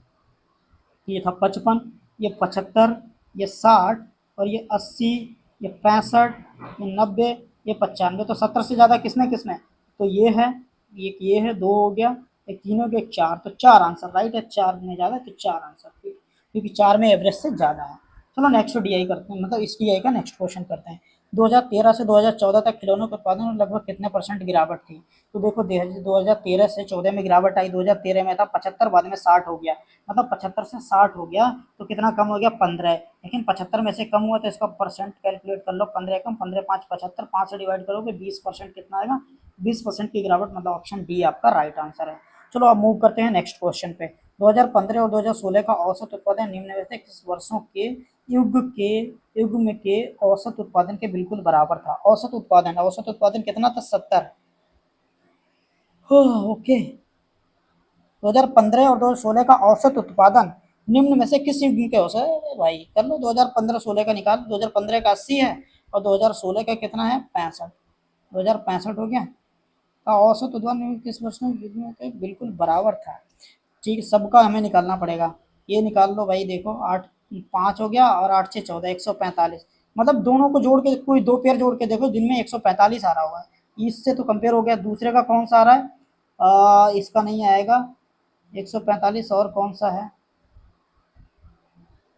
A: ये था 55, ये 75, ये 60 और ये 80, ये 65, ये 90, ये 95। तो 70 से ज़्यादा किस में, तो ये है, ये है, 2 हो गया, एक 3 हो गया, एक 4। तो 4 आंसर राइट है, 4 में ज़्यादा तो 4 आंसर, क्योंकि 4 में एवरेज से ज़्यादा है। चलो नेक्स्ट डीआई करते हैं, मतलब इस डीआई का नेक्स्ट क्वेश्चन करते हैं। 2013 से 2014 तक खिलौनों के उत्पादन में लगभग कितने % गिरावट थी। तो देखो 2013 से 14 में गिरावट आई, 2013 में था 75, बाद में 60 हो गया, मतलब 75 से 60 हो गया तो कितना कम हो गया, 15। लेकिन 75 में से कम हुआ तो इसका परसेंट कैलकुलेट कर लो, 15 कम 15 5 75, 5 से डिवाइड करोगे 20% कितना आएगा, 20% की गिरावट, मतलब ऑप्शन डी आपका राइट आंसर है। चलो अब मूव करते हैं नेक्स्ट क्वेश्चन पे। 2015 और 2016 का औसत उत्पादन निम्न में से किस वर्षों के युग के औसत उत्पादन के बिल्कुल बराबर था। औसत उत्पादन कितना था, 70। ओके, 2015 और 2016 का औसत उत्पादन निम्न में से किस युग के औसत, भाई कर लो, 2015-16 का निकाल, 2015 का 80 है और 2016 का कितना है, 65, 2065 हो गया। का औसत उत्पादन किस वर्ष में बिल्कुल बराबर था। ठीक, सबका हमें निकालना पड़ेगा। ये निकाल लो भाई, देखो 8 5 हो गया और 8 से 14 145, मतलब दोनों को जोड़ के कोई दो पेयर जोड़ के देखो जिनमें 145 आ रहा हुआ है, इससे तो कंपेयर हो गया। दूसरे का कौन सा आ रहा है, इसका नहीं आएगा 145, और कौन सा है,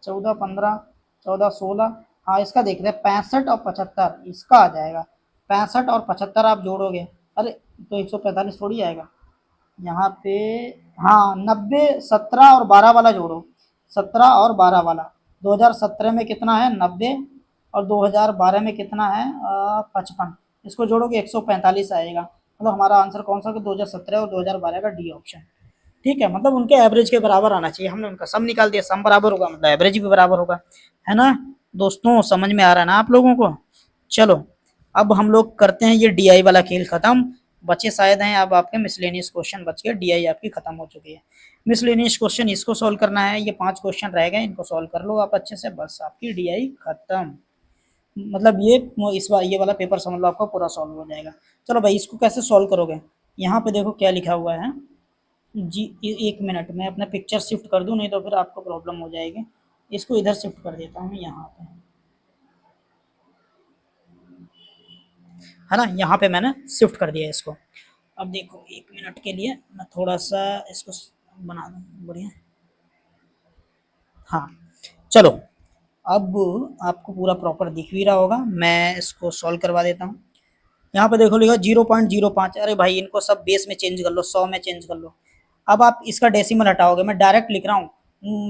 A: 14 15 14 16, हाँ इसका देख रहे हैं 65 और 75, इसका आ जाएगा 65 और 75 आप जोड़ोगे, अरे तो 145 थोड़ी आएगा यहाँ पे। हाँ 90 17 और 12 वाला जोड़ो, 17 और 12 वाला, 2017 में कितना है 90 और 2012 में कितना है 55, इसको जोड़ोगे 145 आएगा। मतलब हमारा आंसर कौन सा, 2017 और 2012 का डी ऑप्शन। ठीक है, मतलब उनके एवरेज के बराबर आना चाहिए। हमने उनका सम निकाल दिया, सम बराबर होगा मतलब एवरेज भी बराबर होगा, है ना। दोस्तों समझ में आ रहा है ना आप लोगों को। चलो अब हम लोग करते हैं ये डीआई वाला खेल खत्म, बचे शायद हैं अब आपके मिसलेनियस क्वेश्चन बच गए, डीआई आपकी खत्म हो चुकी है। मिसलेनियस क्वेश्चन इसको सॉल्व करना है, ये 5 क्वेश्चन रह गए, इनको सॉल्व कर लो आप अच्छे से, बस आपकी डीआई खत्म। मतलब ये इस बार ये वाला पेपर समझ लो आपका पूरा सॉल्व हो जाएगा। चलो भाई इसको कैसे सॉल्व करोगे, यहाँ पे देखो क्या लिखा हुआ है जी। एक मिनट में अपना पिक्चर शिफ्ट कर दूं, नहीं तो फिर आपको प्रॉब्लम हो जाएगी। इसको इधर शिफ्ट कर देता हूँ यहाँ पे, है ना, यहाँ पे मैंने शिफ्ट कर दिया इसको। अब देखो 1 मिनट के लिए मैं थोड़ा सा इसको बना दूँ, बढ़िया। हाँ चलो अब आपको पूरा प्रॉपर दिख भी रहा होगा, मैं इसको सॉल्व करवा देता हूँ। यहाँ पे देखो लिखा 0.05, अरे भाई इनको सब बेस में चेंज कर लो, 100 में चेंज कर लो। अब आप इसका डेसिमल हटाओगे, मैं डायरेक्ट लिख रहा हूँ।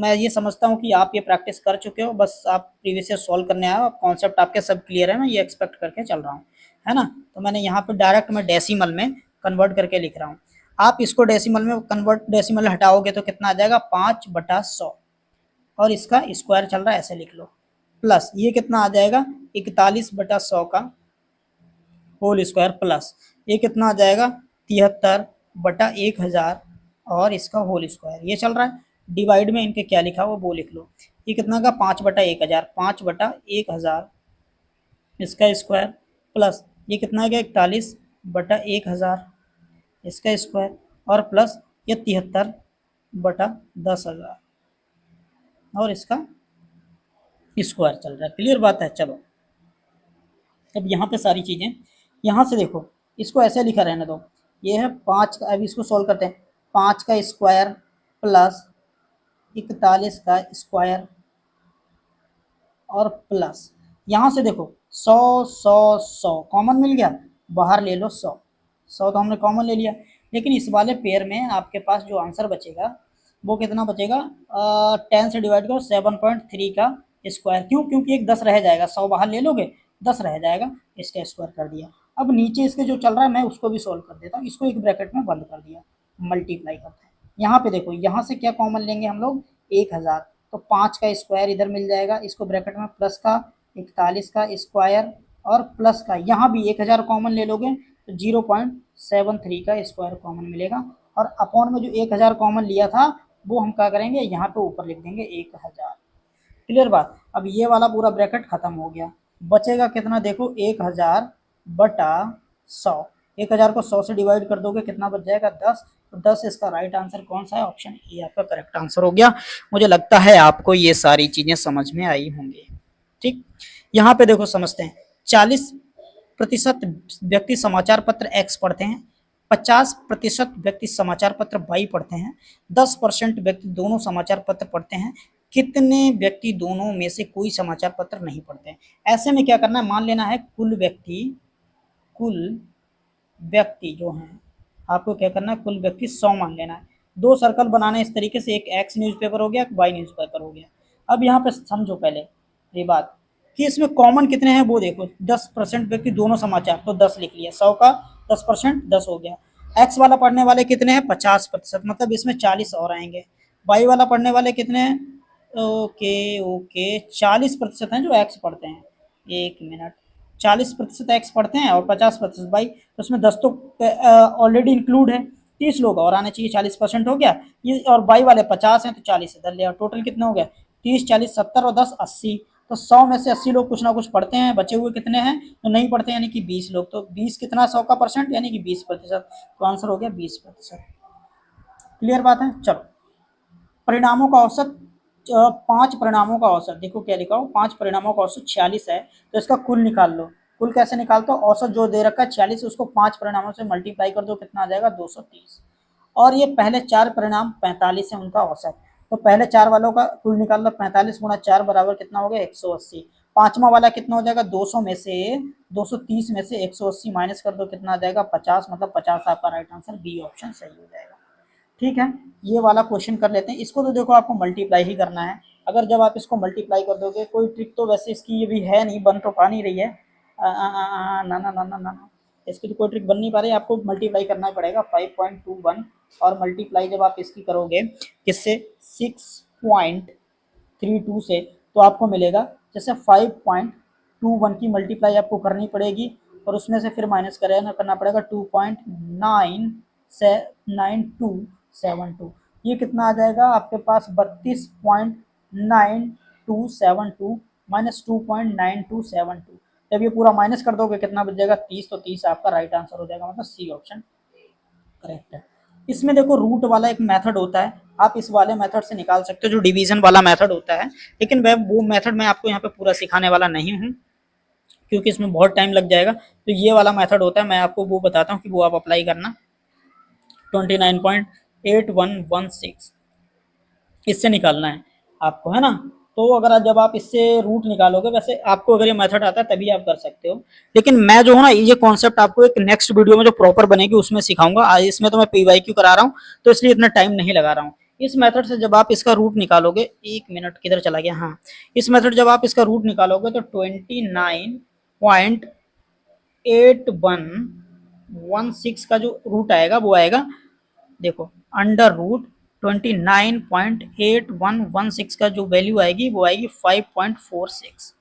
A: मैं ये समझता हूँ कि आप ये प्रैक्टिस कर चुके हो, बस आप प्रीवियस ईयर सॉल्व करने आए हो, कॉन्सेप्ट आपके सब क्लियर है, मैं ये एक्सपेक्ट करके चल रहा हूँ, है ना। तो मैंने यहाँ पे डायरेक्ट मैं डेसिमल में कन्वर्ट करके लिख रहा हूँ। आप इसको डेसिमल में कन्वर्ट, डेसिमल हटाओगे तो कितना आ जाएगा, 5/100, और इसका स्क्वायर चल रहा है ऐसे लिख लो, प्लस ये कितना आ जाएगा 41/100 का होल स्क्वायर, प्लस ये कितना आ जाएगा 73/1000 और इसका होल स्क्वायर, ये चल रहा है। डिवाइड में इनके क्या लिखा हुआ वो लिख लो। ये कितना का 5/1000, 5/1000 इसका स्क्वायर, प्लस ये कितना आ गया 41/1000 इसका स्क्वायर, और प्लस ये 73/10,000 और इसका स्क्वायर चल रहा है। क्लियर बात है। चलो अब यहाँ पे सारी चीज़ें, यहाँ से देखो इसको ऐसे लिखा रहने दो, ये है 5 का, अब इसको सॉल्व करते हैं। 5 का स्क्वायर प्लस 41 का स्क्वायर और प्लस यहाँ से देखो 100 कॉमन मिल गया, बाहर ले लो 100 तो हमने कॉमन ले लिया। लेकिन इस वाले पेयर में आपके पास जो आंसर बचेगा वो कितना बचेगा, 10 से डिवाइड करो 7.3 का स्क्वायर। क्यों? क्योंकि एक 10 रह जाएगा, 100 बाहर ले लोगे 10 रह जाएगा, इसका स्क्वायर कर दिया। अब नीचे इसके जो चल रहा है मैं उसको भी सोल्व कर देता हूँ, इसको एक ब्रैकेट में बंद कर दिया, मल्टीप्लाई करते हैं। यहाँ पे देखो यहाँ से क्या कॉमन लेंगे हम लोग, 1000, तो 5 का स्क्वायर इधर मिल जाएगा, इसको ब्रैकेट में प्लस का 41 का स्क्वायर और प्लस का यहाँ भी 1000 कॉमन ले लोगे तो 0.73 का स्क्वायर कॉमन मिलेगा। और अपॉन में जो 1000 कॉमन लिया था वो हम क्या करेंगे, यहाँ पे ऊपर लिख देंगे 1000। क्लियर बात। अब ये वाला पूरा ब्रैकेट खत्म हो गया, बचेगा कितना देखो 1000/100। 1000 को 100 से डिवाइड कर दोगे कितना बच जाएगा 10, तो 10 इसका राइट आंसर कौन सा है, ऑप्शन ए आपका करेक्ट आंसर हो गया। मुझे लगता है आपको ये सारी चीजें समझ में आई होंगी। ठीक, यहाँ पे देखो समझते हैं। 40% व्यक्ति समाचार पत्र एक्स पढ़ते हैं, 50% व्यक्ति समाचार पत्र वाई पढ़ते हैं, 10% व्यक्ति दोनों समाचार पत्र पढ़ते हैं, कितने व्यक्ति दोनों में से कोई समाचार पत्र नहीं पढ़ते हैं। ऐसे में क्या करना है, मान लेना है कुल व्यक्ति जो हैं, आपको क्या करना है, कुल व्यक्ति 100 मान लेना है। दो सर्कल बनाना है इस तरीके से, एक एक्स न्यूज़पेपर हो गया, एक वाई न्यूज़पेपर हो गया। अब यहाँ पे समझो पहले ये बात कि इसमें कॉमन कितने हैं वो देखो, 10% व्यक्ति दोनों समाचार, तो 10 लिख लिया, 100 का 10% 10 हो गया। एक्स वाला पढ़ने वाले कितने हैं 50%, मतलब इसमें 40 और आएंगे। वाई वाला पढ़ने वाले कितने हैं, ओके 40% हैं जो एक्स पढ़ते हैं। एक मिनट, 40% एक्स पढ़ते हैं और 50% वाई, तो उसमें 10 तो ऑलरेडी इंक्लूड है, 30 लोग और आने चाहिए, 40% हो गया ये। और बाई वाले 50 हैं तो 40 इधर ले, और टोटल कितना हो गया 30 40 70 और 10 80। तो 100 में से 80 लोग कुछ ना कुछ पढ़ते हैं, बचे हुए कितने हैं तो नहीं पढ़ते, यानी कि 20 लोग। तो 20 कितना 100 का परसेंट, यानी कि 20%, तो आंसर हो गया 20%। क्लियर बात है। चलो परिणामों का औसत, 5 परिणामों का औसत देखो क्या लिखा हो, 5 परिणामों का औसत 46 है, तो इसका कुल निकाल लो। कुल कैसे निकालते हो, औसत जो दे रखा है 46, उसको 5 परिणामों से मल्टीप्लाई कर दो, कितना आ जाएगा 230। और ये पहले 4 परिणाम 45 है उनका औसत, तो पहले 4 वालों का कुल निकाल लो, 45 गुणा 4 बराबर कितना हो गया 180। पांचवा वाला कितना हो जाएगा 200 में से 230 में से 180 माइनस कर दो, कितना आ जाएगा 50, मतलब 50 आपका राइट आंसर, बी ऑप्शन सही हो जाएगा। ठीक है, ये वाला क्वेश्चन कर लेते हैं। इसको तो देखो आपको मल्टीप्लाई ही करना है, अगर जब आप इसको मल्टीप्लाई कर दोगे, कोई ट्रिक तो वैसे इसकी ये भी है नहीं, बन तो पा नहीं रही है, ना ना ना ना ना, इसकी तो कोई ट्रिक बन नहीं पा रही, आपको मल्टीप्लाई करना पड़ेगा 5.21, और मल्टीप्लाई जब आप इसकी करोगे किससे 6.32 से, तो आपको मिलेगा जैसे 5.21 की मल्टीप्लाई आपको करनी पड़ेगी, और उसमें से फिर माइनस करना पड़ेगा 2.9272, ये कितना आ जाएगा आपके पास 32.9272 माइनस 2.9272। जब ये पूरा माइनस कर दोगे कितना बच जाएगा 30, तो 30 आपका राइट आंसर हो जाएगा, मतलब सी ऑप्शन करेक्ट है। इसमें देखो रूट वाला एक मेथड होता है, आप इस वाले मेथड से निकाल सकते हो जो डिवीजन वाला मेथड होता है, लेकिन वह वो मेथड मैं आपको यहाँ पे पूरा सिखाने वाला नहीं हूँ क्योंकि इसमें बहुत टाइम लग जाएगा। तो ये वाला मेथड होता है, मैं आपको वो बताता हूँ कि वो आप अप्लाई करना। 29.8116 इससे निकालना है आपको, है ना। तो अगर जब आप इससे रूट निकालोगे, वैसे आपको अगर ये मेथड आता है तभी आप कर सकते हो, लेकिन मैं जो हूँ ना ये कॉन्सेप्ट आपको एक नेक्स्ट वीडियो में जो प्रॉपर बनेगी उसमें सिखाऊंगा। इसमें तो मैं PYQ करा रहा हूँ तो इसलिए इतना टाइम नहीं लगा रहा हूँ। इस मेथड से जब आप इसका रूट निकालोगे, एक मिनट किधर चला गया, हाँ, इस मेथड जब आप इसका रूट निकालोगे तो 29.8116 का जो रूट आएगा वो आएगा, देखो अंडर रूट 29.8116 का जो वैल्यू आएगी वो आएगी 5.46,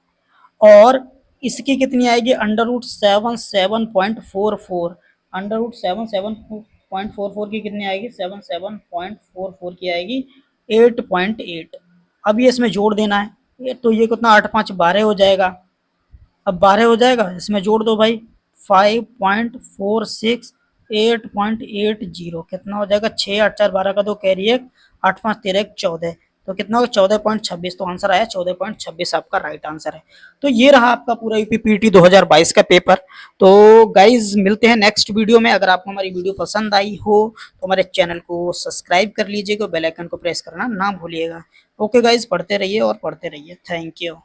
A: और इसकी कितनी आएगी अंडर रूट 77.44, अंडर रूट 77.44 की कितनी आएगी 77.44 की आएगी 8.8। अब ये इसमें जोड़ देना है, ये तो ये कितना 8 5 12 हो जाएगा। अब 12 हो जाएगा, इसमें जोड़ दो भाई 5.46 8.80 कितना हो जाएगा 6 8 4 12 का 2 कैरी 1 8 5 13 1 14, तो कितना होगा 14.26। तो आंसर आया 14.26 आपका राइट आंसर है। तो ये रहा आपका पूरा यूपीपीटी 2022 का पेपर। तो गाइज मिलते हैं नेक्स्ट वीडियो में। अगर आपको हमारी वीडियो पसंद आई हो तो हमारे चैनल को सब्सक्राइब कर लीजिएगा, बेल आइकन को प्रेस करना ना भूलिएगा। ओके गाइज, पढ़ते रहिए और पढ़ते रहिए। Thank you.